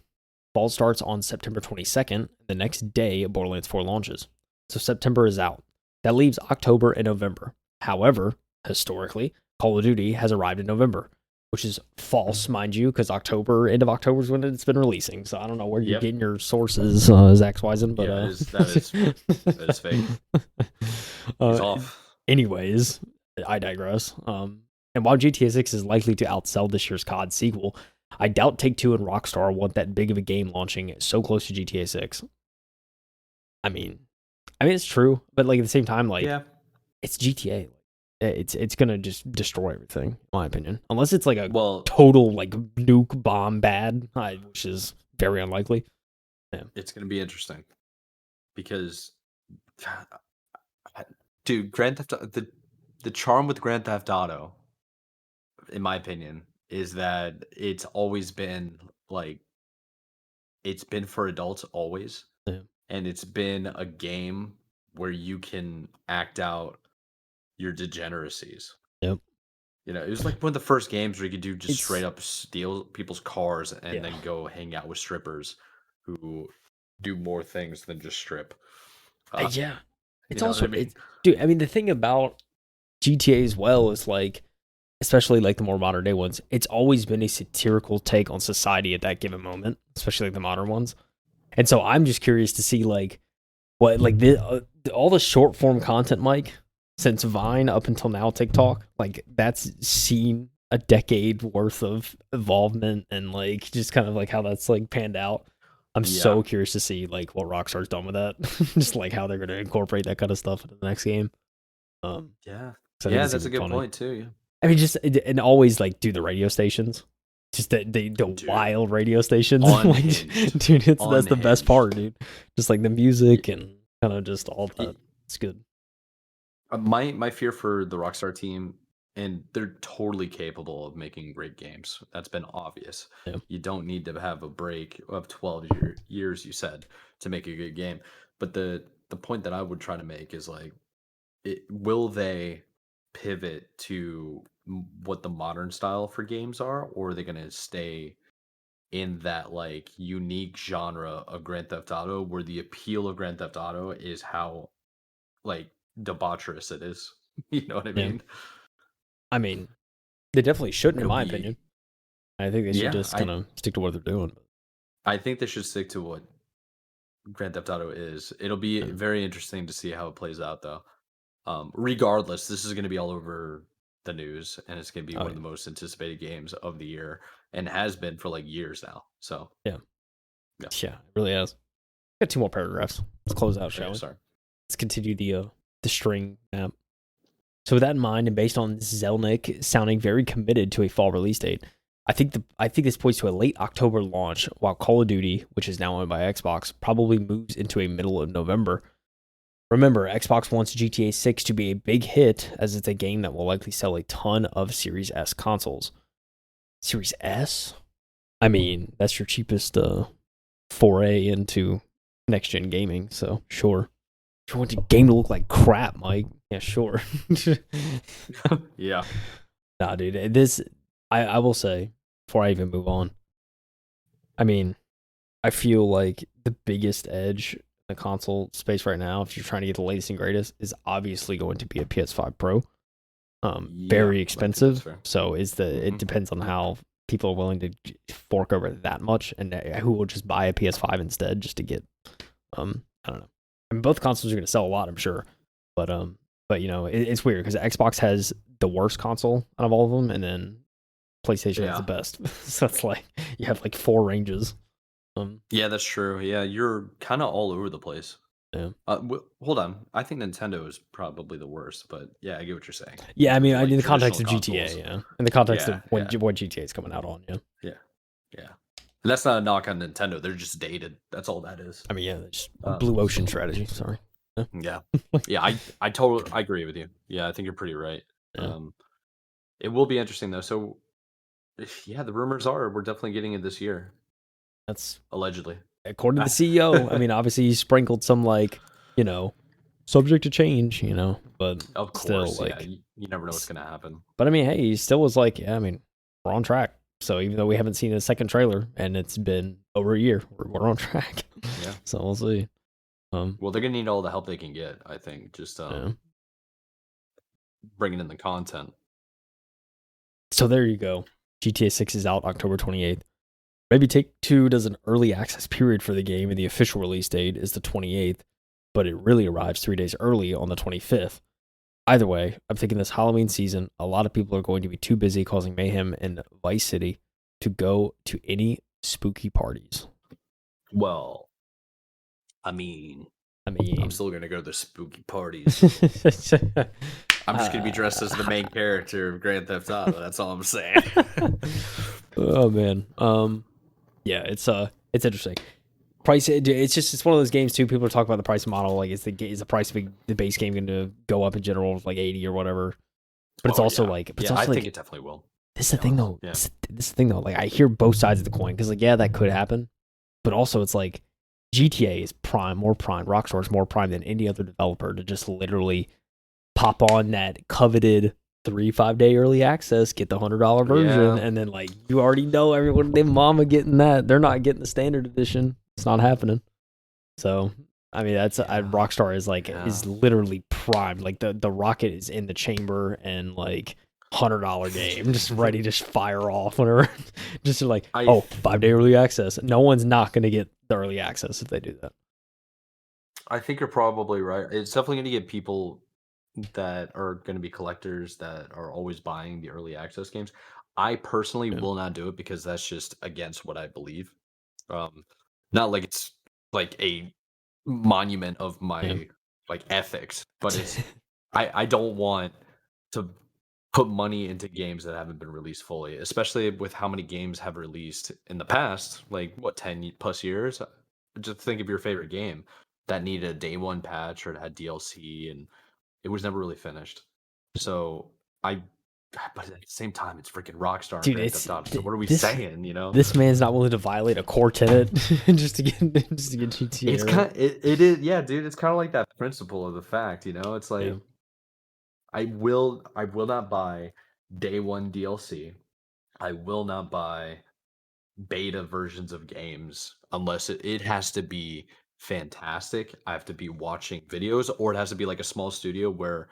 Fall starts on September 22nd, the next day Borderlands 4 launches. So September is out. That leaves October and November. However, historically, Call of Duty has arrived in November, which is false, mind you, because end of October is when it's been releasing. So I don't know where you're getting your sources, Zach Swisen, but that is fake. He's off. Anyways, I digress. And while GTA 6 is likely to outsell this year's COD sequel, I doubt Take-Two and Rockstar want that big of a game launching so close to GTA 6. I mean, it's true, but like at the same time, like it's GTA. It's gonna just destroy everything, in my opinion. Unless it's like a total like nuke bomb bad, which is very unlikely. Yeah. It's gonna be interesting because, dude, Grand Theft the charm with Grand Theft Auto, in my opinion, is that it's always been like it's been for adults always, and it's been a game where you can act out your degeneracies. Yep. You know, it was like one of the first games where you could do just straight up steal people's cars and then go hang out with strippers who do more things than just strip. Yeah. It's also, dude, I mean, the thing about GTA as well is like, especially like the more modern day ones, it's always been a satirical take on society at that given moment, especially like the modern ones. And so I'm just curious to see like what, like all the short form content, Mike, since Vine up until now TikTok, like that's seen a decade worth of involvement and like just kind of like how that's like panned out. I'm Yeah, so curious to see like what Rockstar's done with that, just like how they're going to incorporate that kind of stuff into the next game. yeah, So I think yeah. it's That's gonna a be good funny. point too. Yeah, I mean, just and always like do the radio stations, just the dude, wild radio stations. Like, unhinged, dude, that's the best part, unhinged. dude. Just like the music and kind of just all that. It's good. My fear for the Rockstar team, and they're totally capable of making great games. That's been obvious. Yeah, You don't need to have a break of 12 years, you said, to make a good game. But the point that I would try to make is like, will they pivot to what the modern style for games are, or are they going to stay in that like unique genre of Grand Theft Auto, where the appeal of Grand Theft Auto is how like debaucherous it is. You know what I yeah. mean? I mean, they definitely shouldn't, in It'll my be opinion. I think they should yeah, just kind of stick to what they're doing. I think they should stick to what Grand Theft Auto is. It'll be Yeah. very interesting to see how it plays out though. Regardless, this is going to be all over the news and it's going to be Oh one of yeah, the most anticipated games of the year and has been for like years now. So, yeah, yeah. yeah. It really has. Got two more paragraphs. Let's close out, Okay, shall we? sorry. Let's continue the string map. So with that in mind, and based on Zelnick sounding very committed to a fall release date, I think this points to a late October launch, while Call of Duty, which is now owned by Xbox, probably moves into a middle of November. Remember, Xbox wants GTA 6 to be a big hit, as it's a game that will likely sell a ton of Series S consoles. Series S? I mean, that's your cheapest foray into next gen gaming, so sure. If you want the game to look like crap, Mike, yeah, sure. Yeah. Nah, dude, I will say, before I even move on, I mean, I feel like the biggest edge in the console space right now, if you're trying to get the latest and greatest, is obviously going to be a PS5 Pro. Yeah, Very I think that's expensive. fair. So it Hmm. depends on how people are willing to fork over that much, and who will just buy a PS5 instead just to get I don't know. I mean, both consoles are going to sell a lot, I'm sure, but you know, it's weird because Xbox has the worst console out of all of them, and then PlayStation has the Yeah. best. So it's like you have like four ranges. Yeah, that's true. Yeah, you're kind of all over the place. Yeah. Hold on. I think Nintendo is probably the worst, but yeah, I get what you're saying in Yeah, I terms mean, of in like the context traditional of GTA, consoles. yeah, in the context Yeah, of yeah, what GTA is coming out on, yeah. yeah, yeah. And that's not a knock on Nintendo. They're just dated. That's all that is. I mean, yeah, just Uh, blue ocean strategy. Sorry. Yeah. yeah, yeah. I totally I agree with you. Yeah, I think you're pretty right. Yeah. Um, it will be interesting though. So yeah, the rumors are we're definitely getting it this year, That's allegedly. according to the CEO. I mean, obviously he sprinkled some like, you know, subject to change, but Of still course, yeah. like, You never know what's gonna happen. but I mean, hey, he still was like, yeah, I mean, we're on track. So even though we haven't seen a second trailer and it's been over a year, we're on track. Yeah. So we'll see. Well, they're gonna need all the help they can get. I think just Yeah. bringing in the content. So there you go. GTA 6 is out October 28th. Maybe Take Two does an early access period for the game, and the official release date is the 28th, but it really arrives 3 days early on the 25th. Either way, I'm thinking this Halloween season, a lot of people are going to be too busy causing mayhem in Vice City to go to any spooky parties. Well, I mean, I I'm mean, still gonna go to the spooky parties. I'm just gonna be dressed as the main character of Grand Theft Auto. That's all I'm saying. oh man, yeah, it's interesting. Price, it's one of those games too. People talk about the price model, like is the price of the base game going to go up in general, like 80 or whatever. But it's Oh also yeah, like, yeah. I think it definitely will. this is the thing though. Yeah, This is the thing though. Like I hear both sides of the coin because like yeah, that could happen, but also it's like GTA is more prime. Rockstar is more prime than any other developer to just literally pop on that coveted 3-5 day early access, get the $100 version, yeah. and then like you already know everyone, their mama getting that. They're not getting the standard edition. It's not happening. So I mean that's Rockstar is literally primed. Like the rocket is in the chamber and like $100 game just ready to fire off whenever. Just like I 5-day early access. No one's not going to get the early access if they do that. I think you're probably right. It's definitely gonna get people that are going to be collectors that are always buying the early access games. I personally Yeah. will not do it because that's just against what I believe. Um, Not like it's like a monument of Yeah. my like ethics, but I don't want to put money into games that haven't been released fully, especially with how many games have released in the past, like what, 10 plus years. Just think of your favorite game that needed a day one patch or it had DLC and it was never really finished. So I, but at the same time, it's freaking Rockstar and Dude, Grand Theft Auto. So what are we this saying? You know, this man's not willing to violate a core tenant just to get GTA, it's right? it is, yeah, dude. It's kind of like that principle of the fact. You know, it's Yeah. like I will not buy day one DLC. I will not buy beta versions of games unless it has to be fantastic. I have to be watching videos, or it has to be like a small studio where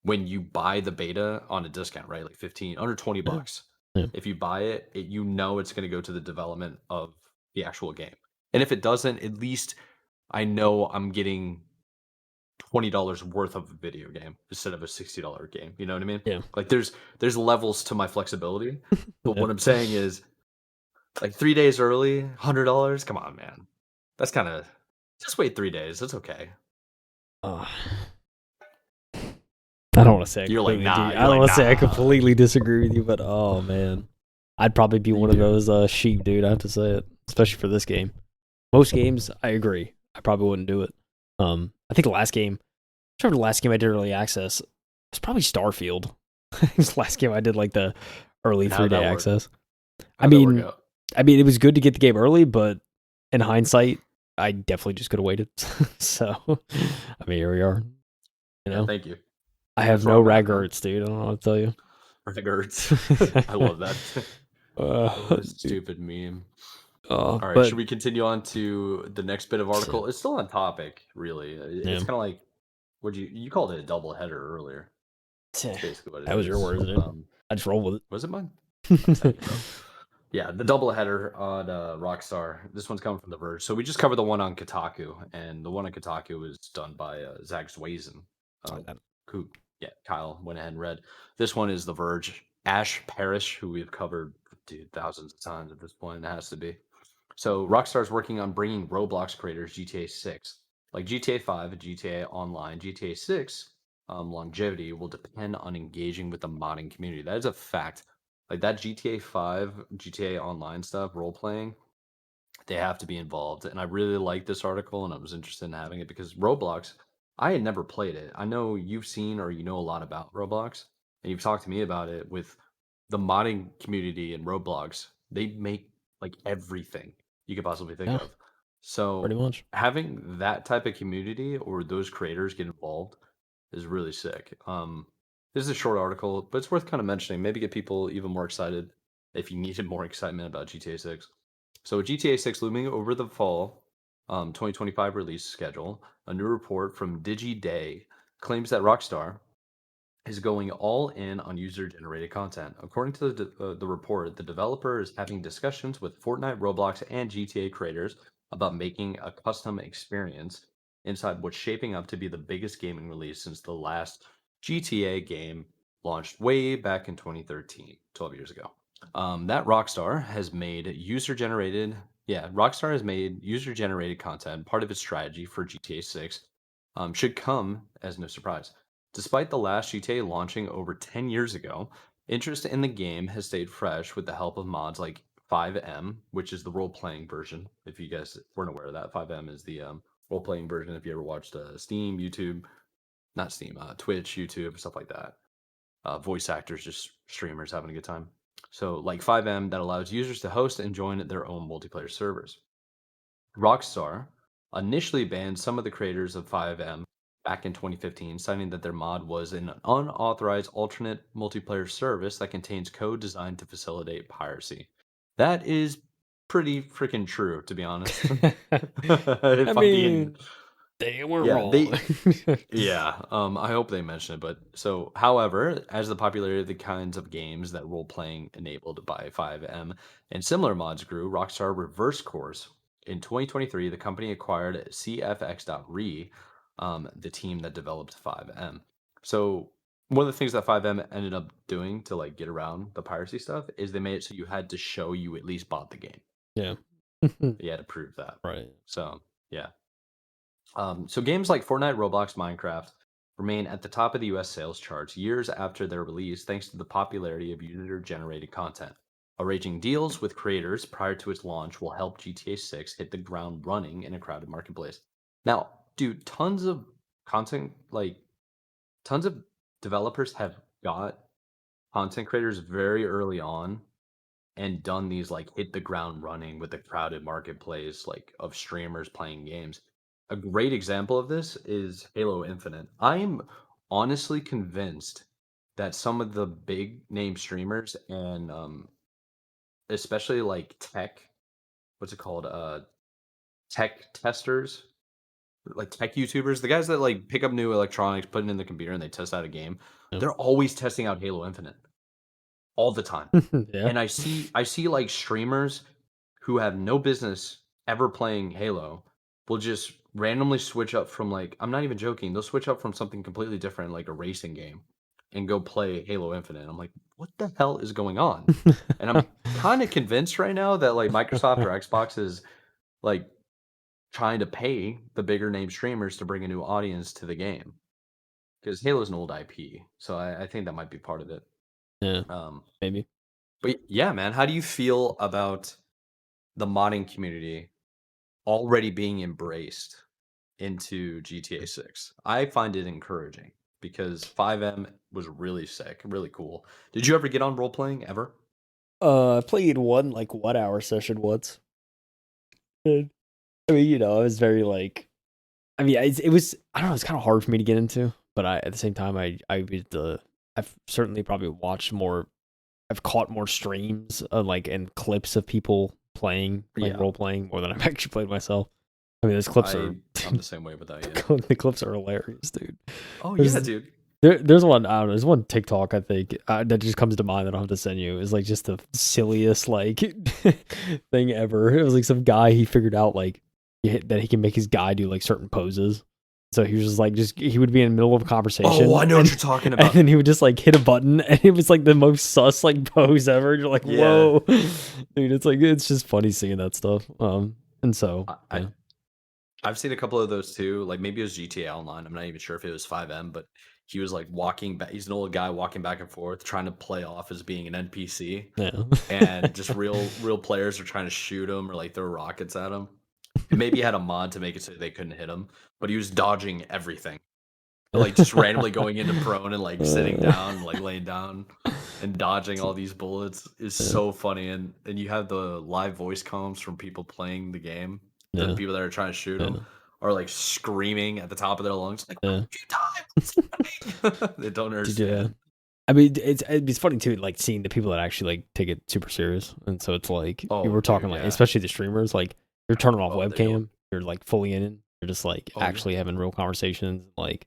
when you buy the beta on a discount, right? Like 15 under 20 Yeah. bucks. Yeah. If you buy it, you know it's going to go to the development of the actual game. And if it doesn't, at least I know I'm getting $20 worth of a video game instead of a $60 game. You know what I mean? Yeah. Like there's levels to my flexibility. But Yeah. what I'm saying is like 3 days early, $100. Come on, man. That's kind of just wait 3 days. That's okay. Uh, I don't want to say I You're like, completely nah. I You're don't like, want to say I nah. completely disagree with you, but oh man, I'd probably be You one of do. those sheep, dude. I have to say it, especially for this game. Most games, I agree. I probably wouldn't do it. I think the last game, I remember the last game I did early access. It's probably Starfield. It was the last game I did like the early And 3 day how'd that work? access. I How'd that work mean, out? it was good to get the game early, but in hindsight, I definitely just could have waited. So, I mean, here we are. You Yeah, know, thank you. I have That's where no I'm at, man. regrets, dude. I don't know what to tell you. Regards. I love that. What a Dude. stupid meme. All right, But should we continue on to the next bit of yeah, article? It's still on topic, really. yeah. It's kind of like what you called it a double header earlier. That's basically what it That was your is. words, dude. I just roll with Was it mine? Oh, it. thank you, bro. Yeah, the double header on Rockstar. This one's coming from The Verge. So we just covered the one on Kotaku, and the one on Kotaku was done by Zach Zwazen. Oh, Um, who, yeah, Kyle went ahead and read. This one is The Verge. Ash Parrish, who we've covered, dude, thousands of times at this point. It has to be. So Rockstar is working on bringing Roblox creators GTA 6, like GTA 5 and GTA Online. GTA 6 longevity will depend on engaging with the modding community. That is a fact. Like that GTA 5, GTA Online stuff, role playing, they have to be involved. And I really like this article and I was interested in having it because Roblox, I had never played it. I know you've seen or you know a lot about Roblox and you've talked to me about it with the modding community in Roblox. They make like everything you could possibly think yeah, of. pretty So much. having that type of community or those creators get involved is really sick. This is a short article, but it's worth kind of mentioning. Maybe get people even more excited if you needed more excitement about GTA 6. So GTA 6 looming over the fall 2025 release schedule. A new report from DigiDay claims that Rockstar is going all in on user-generated content. According to the report, the developer is having discussions with Fortnite, Roblox, and GTA creators about making a custom experience inside what's shaping up to be the biggest gaming release since the last GTA game launched way back in 2013, 12 years ago. That Rockstar has made user-generated, yeah, Rockstar has made user-generated content part of its strategy for GTA 6. Should come as no surprise. Despite the last GTA launching over 10 years ago, interest in the game has stayed fresh with the help of mods like 5M, which is the role playing version. If you guys weren't aware of that, 5M is the role playing version. If you ever watched Steam, YouTube, not Steam, Twitch, YouTube, stuff like that, voice actors, just streamers having a good time. So, like 5M, that allows users to host and join their own multiplayer servers. Rockstar initially banned some of the creators of 5M back in 2015, citing that their mod was an unauthorized alternate multiplayer service that contains code designed to facilitate piracy. That is pretty freaking true, to be honest. I If I'm being, mean, they weren't yeah, wrong. yeah, I hope they mention it. But so, however, as the popularity of the kinds of games that role playing enabled by 5M and similar mods grew, Rockstar reversed course. In 2023, the company acquired CFX.re, the team that developed 5M. So one of the things that 5M ended up doing to like get around the piracy stuff is they made it so you had to show you at least bought the game. Yeah. You had to prove that. Right. So yeah. So games like Fortnite, Roblox, Minecraft remain at the top of the US sales charts years after their release thanks to the popularity of user-generated content. Arranging deals with creators prior to its launch will help GTA 6 hit the ground running in a crowded marketplace. Now, dude, content tons of developers have got content creators very early on and done these like hit the ground running with the crowded marketplace like of streamers playing games. A great example of this is Halo Infinite. I am honestly convinced that some of the big name streamers and especially like what's it called? Tech testers, like tech YouTubers, the guys that like pick up new electronics, put it in the computer and they test out a game. Yeah. They're always testing out Halo Infinite all the time. Yeah. And I see like streamers who have no business ever playing Halo will just randomly switch up from like I'm not even joking, they'll switch up from something completely different like a racing game and go play Halo Infinite. I'm like, "What the hell is going on?" And I'm kind of convinced right now that like Microsoft or Xbox is like trying to pay the bigger name streamers to bring a new audience to the game because Halo's an old IP. So I think that might be part of it. Yeah. Um, Maybe. but yeah, man, how do you feel about the modding community already being embraced into GTA 6? I find it encouraging because 5M was really sick, really cool. Did you ever get on role playing ever? I played one like 1 hour session once. And, I mean, I was very like, I mean, it was, I don't know, it's kind of hard for me to get into, but at the same time, I've certainly probably watched more, I've caught more streams like and clips of people playing, like Yeah, role playing more than I've actually played myself. I mean, those clips are, I'm the same way with that. Yeah. the clips are hilarious, dude. Oh yeah, There's dude. there's one, I don't know, there's one TikTok I think that just comes to mind that I'll have to send you. It's like just the silliest like thing ever. It was like some guy he figured out like that he can make his guy do like certain poses. So he was just like he would be in the middle of a conversation. Oh, I know what and, you're talking and about. then he would just like hit a button and it was like the most sus like pose ever. You're like, Yeah, whoa. Dude, it's just funny seeing that stuff. And so I, I yeah. I've seen a couple of those too. Like maybe it was GTA Online. I'm not even sure if it was 5M, but he was like walking back. He's an old guy walking back and forth, trying to play off as being an NPC, Yeah. and just real players are trying to shoot him or like throw rockets at him. And maybe he had a mod to make it so they couldn't hit him, but he was dodging everything, like just randomly going into prone and like sitting down, and, like laying down, and dodging all these bullets is Yeah. so funny. And you have the live voice comms from people playing the game. The Yeah. people that are trying to shoot Yeah. him are like screaming at the top of their lungs, like, "Why Yeah. don't you die? What's happening?" They don't Dude, yeah. understand. I mean, it's funny too, like seeing the people that actually like take it super serious, and so it's like you Oh, were talking dude, like, yeah. especially the streamers, like you're turning off Oh, they know it. webcam, you're like fully in it, you're just like Oh, yeah. actually having real conversations, like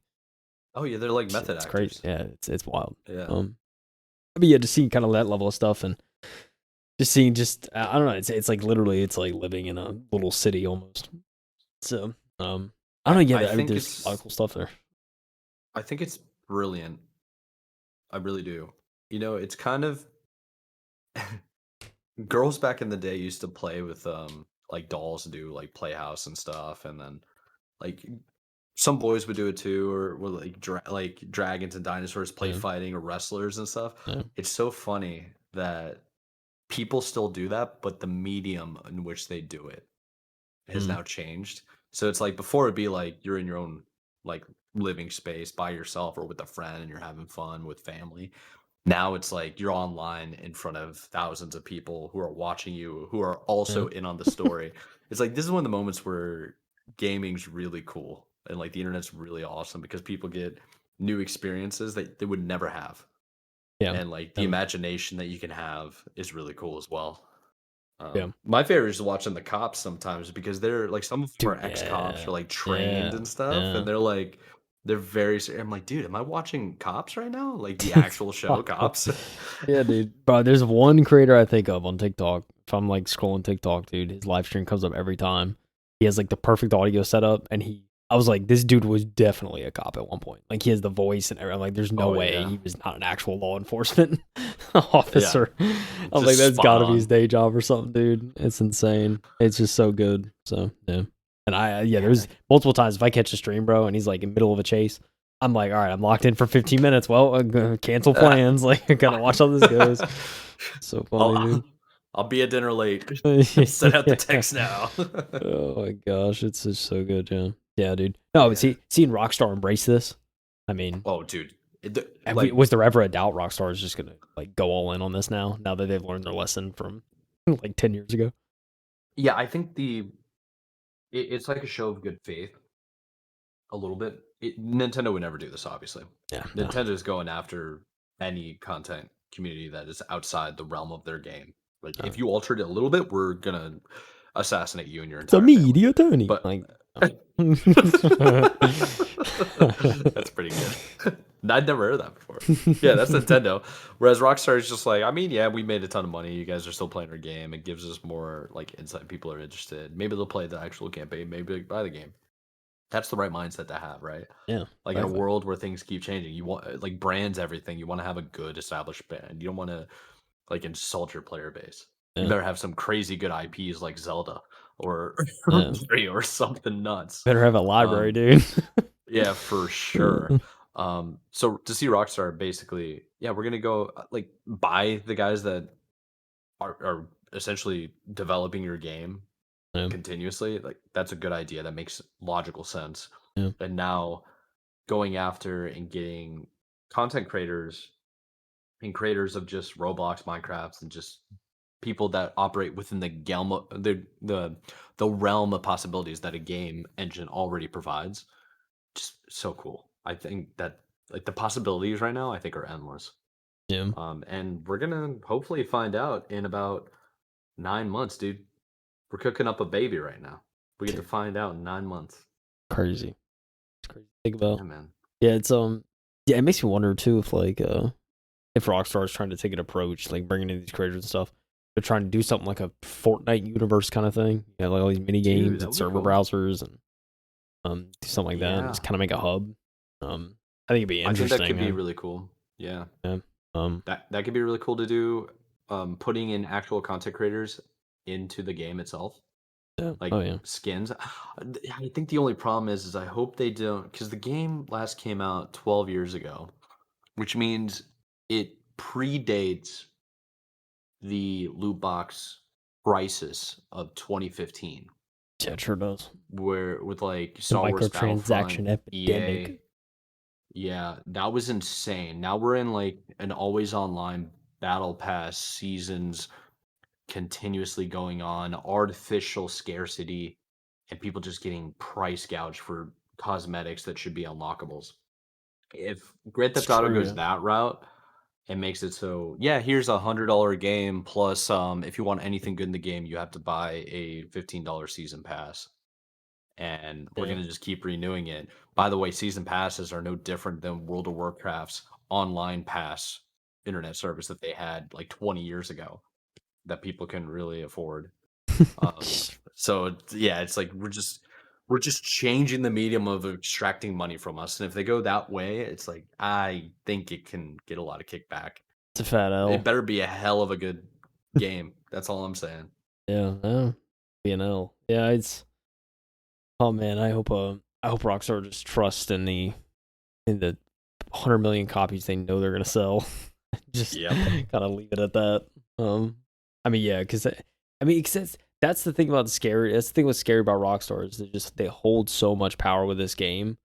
Oh, yeah, they're like method it's crazy, actors. yeah, it's wild. Yeah. I mean, yeah, just seeing kind of that level of stuff, and just seeing I don't know, it's like literally it's like living in a little city almost. So I don't know, yeah, I I mean, think there's a lot of it's cool stuff there. I think it's brilliant. I really do. It's kind of girls back in the day used to play with like dolls, do like playhouse and stuff, and then like some boys would do it too, or would like like dragons and dinosaurs play Yeah, fighting or wrestlers and stuff. yeah, It's so funny that people still do that, but the medium in which they do it has mm, now changed. So it's like before it'd be like you're in your own like living space by yourself or with a friend and you're having fun with family. Now it's like you're online in front of thousands of people who are watching you, who are yeah, also in on the story. It's like this is one of the moments where gaming's really cool and like the internet's really awesome because people get new experiences that they would never have. yeah, And like the yeah, imagination that you can have is really cool as well. yeah. My favorite is watching the cops sometimes because they're like some of them are Dude, ex-cops yeah, or like trained yeah, and stuff, yeah. and they're very. I'm like, dude, am I watching Cops right now? Like the actual show Wild. Cops? Yeah, dude. Bro, there's one creator I think of on TikTok. If I'm like scrolling TikTok, dude, his live stream comes up every time. He has like the perfect audio setup, and he I was like, this dude was definitely a cop at one point. Like he has the voice and everything. Like there's no Oh way yeah, he was not an actual law enforcement yeah, officer. I was like, just that's spot got to be his on. day job or something, dude. It's insane. It's just so good. So yeah. And yeah, Yeah, there's multiple times if I catch a stream, bro, and he's like in the middle of a chase, I'm like, all right, I'm locked in for 15 minutes. Well, I'm gonna cancel plans. Like I gotta watch how this goes. So funny, I'll dude. I'll be at dinner late. Send out the Yeah. text now. Oh my gosh, it's just so good, yeah. Yeah, dude. No, but Yeah. seeing Rockstar embrace this, I mean, Oh, dude. Like, was there ever a doubt Rockstar is just gonna like go all in on this now that they've learned their lesson from like 10 years ago? yeah, I think it's like a show of good faith a little bit. Nintendo would never do this, obviously. Yeah, no, Nintendo is going after any content community that is outside the realm of their game. Like, no. if you altered it a little bit, we're gonna assassinate you and your It's a entire me, family. the attorney. But Like, that's pretty good. I'd never heard that before. Yeah, that's Nintendo. Whereas Rockstar is just like, I mean, yeah, we made a ton of money. You guys are still playing our game. It gives us more like insight. People are interested. Maybe they'll play the actual campaign. Maybe they'll buy the game. That's the right mindset to have, right? yeah, Like in a exactly. world where things keep changing, you want like brands everything. You want to have a good established brand. You don't want to like insult your player base. You Yeah, better have some crazy good IPs like Zelda or yeah. Mario or something nuts. Better have a library, Um, dude. yeah, for sure. So to see Rockstar basically, yeah, we're gonna go like buy the guys that are essentially developing your game Yeah, continuously. Like that's a good idea. That makes logical sense. yeah, And now going after and getting content creators and creators of just Roblox, Minecraft, and just people that operate within the the realm of possibilities that a game engine already provides. Just so cool. I think that like the possibilities right now, I think are endless. yeah. And we're gonna hopefully find out in about 9 months, dude. We're cooking up a baby right now. We get to Dude, find out in 9 months. crazy. It's crazy. Think Yeah, about. man. Yeah, it's yeah, it makes me wonder too if Rockstar is trying to take an approach, like bringing in these creators and stuff, they're trying to do something like a Fortnite universe kind of thing. You know, like all these mini Dude, games that and would be server cool. browsers and do something like that, and Yeah. just kind of make a hub. I think it'd be I think that interesting. could be really cool. Yeah. Yeah. Um, That could be really cool to do. Putting in actual content creators into the game itself, yeah. Oh like yeah. skins. I think the only problem is I hope they don't, because the game last came out 12 years ago, which means it predates the loot box crisis of 2015, Yeah, it sure does. where with like The Star Wars Battlefront, microtransaction epidemic. EA. Yeah, that was insane. Now we're in like an always online battle pass seasons continuously going on, artificial scarcity, and people just getting price gouged for cosmetics that should be unlockables. If Grand It's Theft Auto true. goes Yeah. that route and makes it so, yeah, here's $100 game plus if you want anything good in the game, you have to buy a $15 season pass. And we're Yeah. gonna just keep renewing it. By the way, season passes are no different than World of Warcraft's online pass internet service that they had like 20 years ago that people can really afford. So yeah, it's like we're just changing the medium of extracting money from us, and if they go that way, it's like I think it can get a lot of kickback. It's a fat It L. better be a hell of a good game. That's all I'm saying. Yeah. Be an L. Yeah. It's. Oh man, I hope Rockstar just trusts in the 100 million copies they know they're gonna sell. Just Yep. gotta leave it at that. I mean, yeah, because that's the thing about the scary. That's the thing what's scary about Rockstar is they hold so much power with this game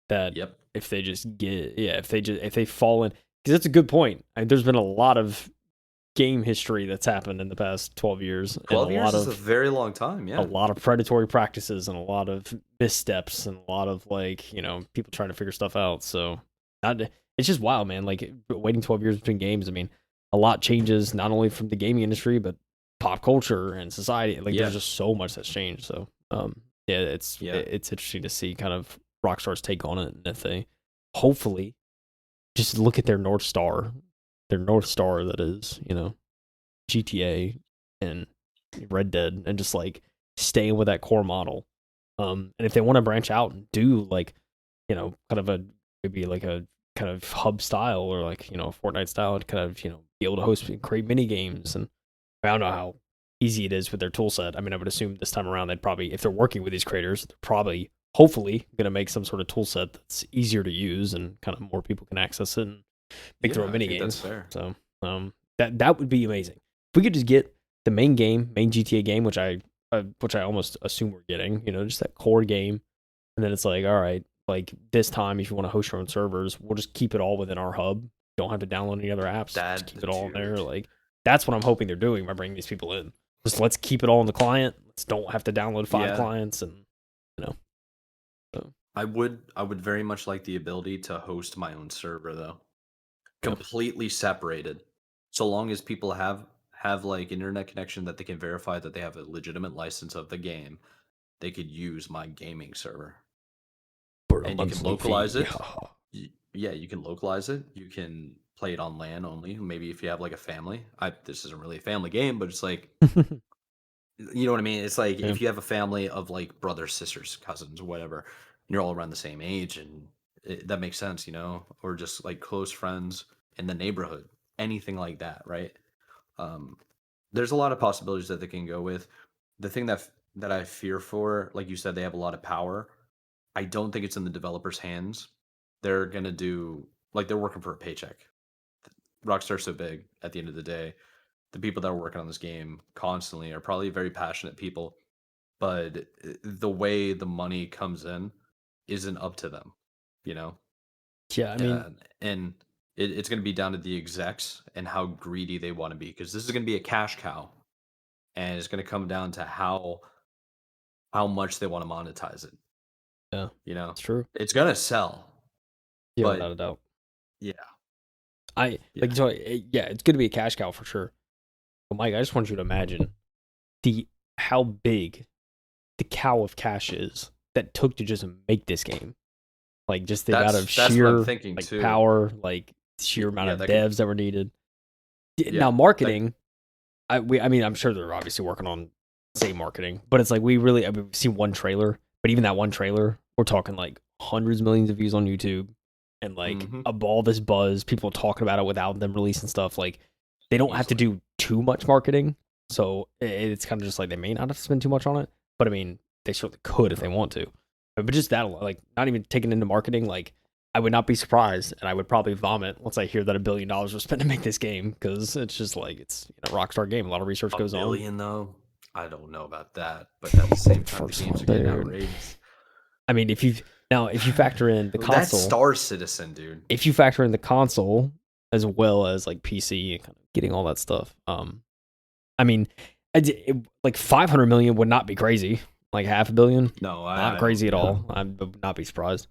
that Yep. if they just get yeah if they fall in because that's a good point. I mean, there's been a lot of game history that's happened in the past 12 years and 12 years is a very long time. a Yeah. lot of predatory practices and a lot of missteps and a lot of people trying to figure stuff out. So not, it's just wild, man. Like waiting 12 years between games. I mean, a lot changes not only from the gaming industry but pop culture and society. Like there's Yeah. just so much that's changed. So yeah, Yeah. it's interesting to see kind of Rockstar's take on it and if they hopefully just look at their North Star that is, GTA and Red Dead and just like staying with that core model And if they want to branch out and do like, kind of maybe like a kind of hub style or like, Fortnite style, to kind of, be able to host and create mini games. And I don't know how easy it is with their tool set. I mean, I would assume this time around they'd probably, if they're working with these creators, they're probably hopefully going to make some sort of tool set that's easier to use and kind of more people can access it and make their own I mini think that's games. fair. So that would be amazing. If we could just get the main GTA game, which I almost assume we're getting, just that core game, and then it's like, all right, like this time, if you want to host your own servers, we'll just keep it all within our hub. You don't have to download any other apps. Just keep it all in there. Like that's what I'm hoping they're doing by bringing these people in. Just let's keep it all in the client. Let's don't have to download 5 clients, and So. I would very much like the ability to host my own server though. Completely separated. So long as people have like internet connection that they can verify that they have a legitimate license of the game, they could use my gaming server. And you can localize it. Yeah, you can localize it. You can play it on LAN only. Maybe if you have like a family. This isn't really a family game, but it's like you know what I mean? It's like if you have a family of like brothers, sisters, cousins, whatever, and you're all around the same age, and that makes sense, or just like close friends in the neighborhood, anything like that, right? Um, there's a lot of possibilities that they can go with. The thing that I fear for, like you said, they have a lot of power. I don't think it's in the developers' hands. They're gonna do like they're working for a paycheck. Rockstar's so big at the end of the day. The people that are working on this game constantly are probably very passionate people, but the way the money comes in isn't up to them, you know? Yeah, I mean, And it's going to be down to the execs and how greedy they want to be because this is going to be a cash cow, and it's going to come down to how much they want to monetize it. yeah, it's true. It's going to sell, Yeah, but without a doubt. yeah, Like it's going to be a cash cow for sure. But Mike, I just want you to imagine how big the cow of cash is that took to just make this game. Like just the amount of sheer like too. power, like sheer amount of devs that were needed. Now marketing, I mean I'm sure they're obviously working on marketing, but it's like we've seen one trailer, but even that one trailer, we're talking like hundreds of millions of views on YouTube and like all this buzz, people talking about it without them releasing stuff. Like they don't have to do too much marketing, so it's kind of just like they may not have to spend too much on it, but I mean they certainly could if they want to. But just that, like not even taking into marketing, like I would not be surprised, and I would probably vomit once I hear that $1 billion was spent to make this game because it's just like it's a Rockstar game. A lot of research goes on. $1 billion though, I don't know about that, but at the same time, the games are getting outrageous. I mean, if you factor in the console, that's Star Citizen, dude. If you factor in the console as well as like PC and kind of getting all that stuff, I mean, like 500 million would not be crazy. Like $500 million, no, not crazy at all. I would not be surprised.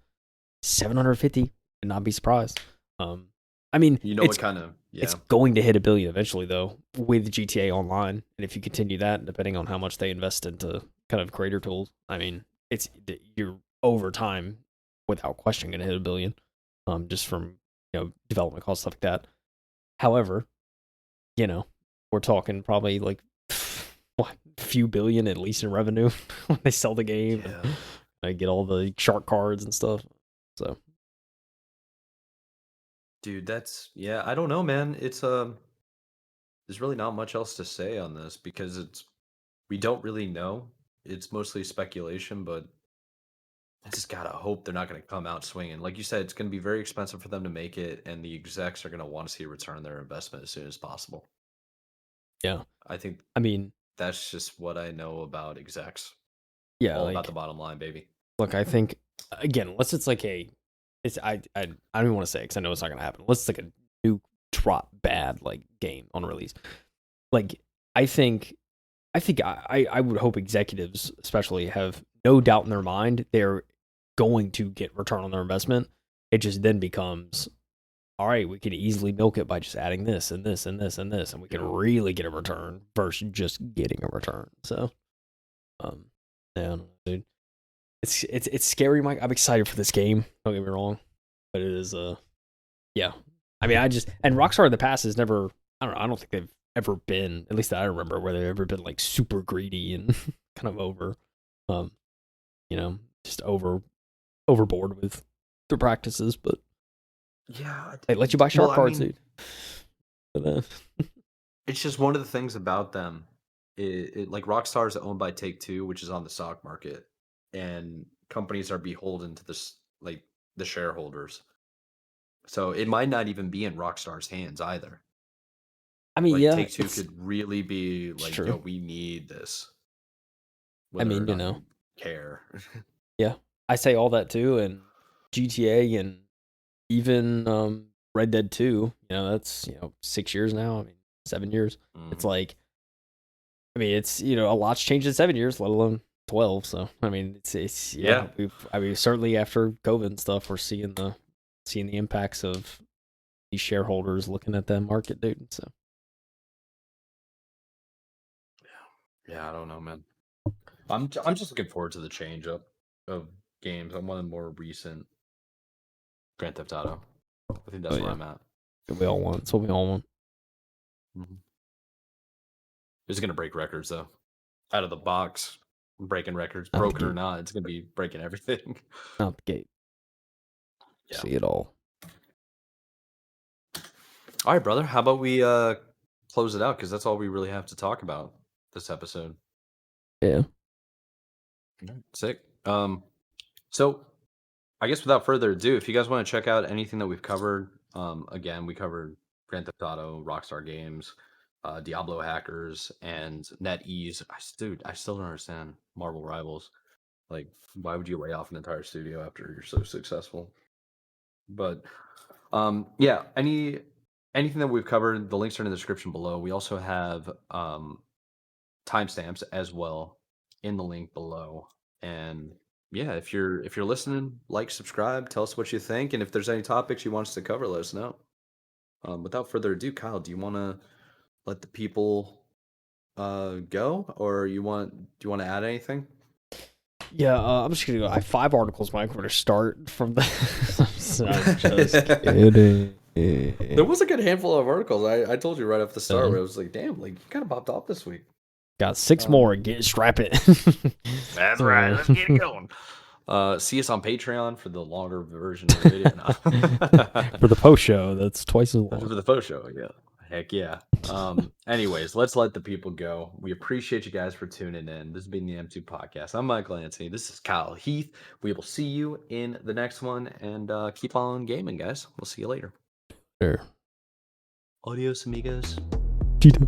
750, would not be surprised. I mean, what kind of it's going to hit $1 billion eventually though with GTA Online, and if you continue that, depending on how much they invest into kind of creator tools, I mean, you're over time without question going to hit $1 billion, just from development costs, stuff like that. However, we're talking probably like a few billion at least in revenue when they sell the game. Yeah. And I get all the shark cards and stuff. So, dude, I don't know, man. It's there's really not much else to say on this because we don't really know. It's mostly speculation, but I just gotta hope they're not gonna come out swinging. Like you said, it's gonna be very expensive for them to make it, and the execs are gonna want to see a return on their investment as soon as possible. Yeah, I mean, that's just what I know about execs. Yeah, all about the bottom line, baby. Look, I think again, unless it's like I don't even want to say because I know it's not gonna happen. Unless it's like a new drop bad like game on release. Like I think I would hope executives especially have no doubt in their mind they're going to get return on their investment. It just then becomes, all right, we could easily milk it by just adding this and this and this and this, and we can really get a return versus just getting a return. So, yeah, dude, it's scary, Mike. I'm excited for this game. Don't get me wrong, but it is yeah. I mean, and Rockstar in the past has never. I don't know. I don't think they've ever been, at least that I remember, where they've ever been like super greedy and kind of over. just overboard with their practices. But Yeah, they let you buy shark I cards, mean, dude. But, it's just one of the things about them. Like Rockstar is owned by Take-Two, which is on the stock market, and companies are beholden to this, like the shareholders. So it might not even be in Rockstar's hands either. I mean, Like yeah, Take-Two could really be it's like, "Yo, true. we need this," I whether or mean, not you care. yeah, I say all that too, and GTA and even Red Dead 2, that's 6 years now. I mean, 7 years. It's Mhm. like, I mean, it's a lot's changed in 7 years, let alone 12. So I mean, it's Yeah, yeah, I mean, certainly after COVID and stuff, we're seeing the impacts of these shareholders looking at that market, dude. So yeah. I don't know, man. I'm just looking forward to the change up of games. I want a more recent Grand Theft Auto. I think oh that's where yeah, I'm at. we all want. It's what we all want. Mhm. It's gonna break records though. Out of the box, breaking records, Out the broken or gate, not, it's gonna be breaking everything. out the gate. Yeah. See it all. All right, brother. How about we close it out because that's all we really have to talk about this episode. Yeah. Alright, sick. So I guess without further ado, if you guys want to check out anything that we've covered, again, we covered Grand Theft Auto, Rockstar Games, Diablo hackers, and NetEase. Dude, I still don't understand Marvel Rivals. Like, why would you lay off an entire studio after you're so successful? But yeah, anything that we've covered, the links are in the description below. We also have timestamps as well in the link below. And yeah, if you're listening, like, subscribe, tell us what you think, and if there's any topics you want us to cover, let us know. Without further ado, Kyle, do you want to let the people go, or do you want to add anything? Yeah, I'm just gonna go. I have 5 articles, Mike. We're gonna start from the. I'm just kidding. There was a good handful of articles. I told you right off the start Uh, where I was like, damn, like you kind of popped off this week. got 6 Um, more. Strap it. That's right. Let's get it going. See us on Patreon for the longer version of the video. No. For the post show, that's twice as long. For the photo show, yeah. Heck yeah. Anyways, let's let the people go. We appreciate you guys for tuning in. This has been the M2 podcast. I'm Michael Anthony. This is Kyle Heath. We will see you in the next one, and keep on gaming, guys. We'll see you later. Sure. Adios, amigos. Cheetah.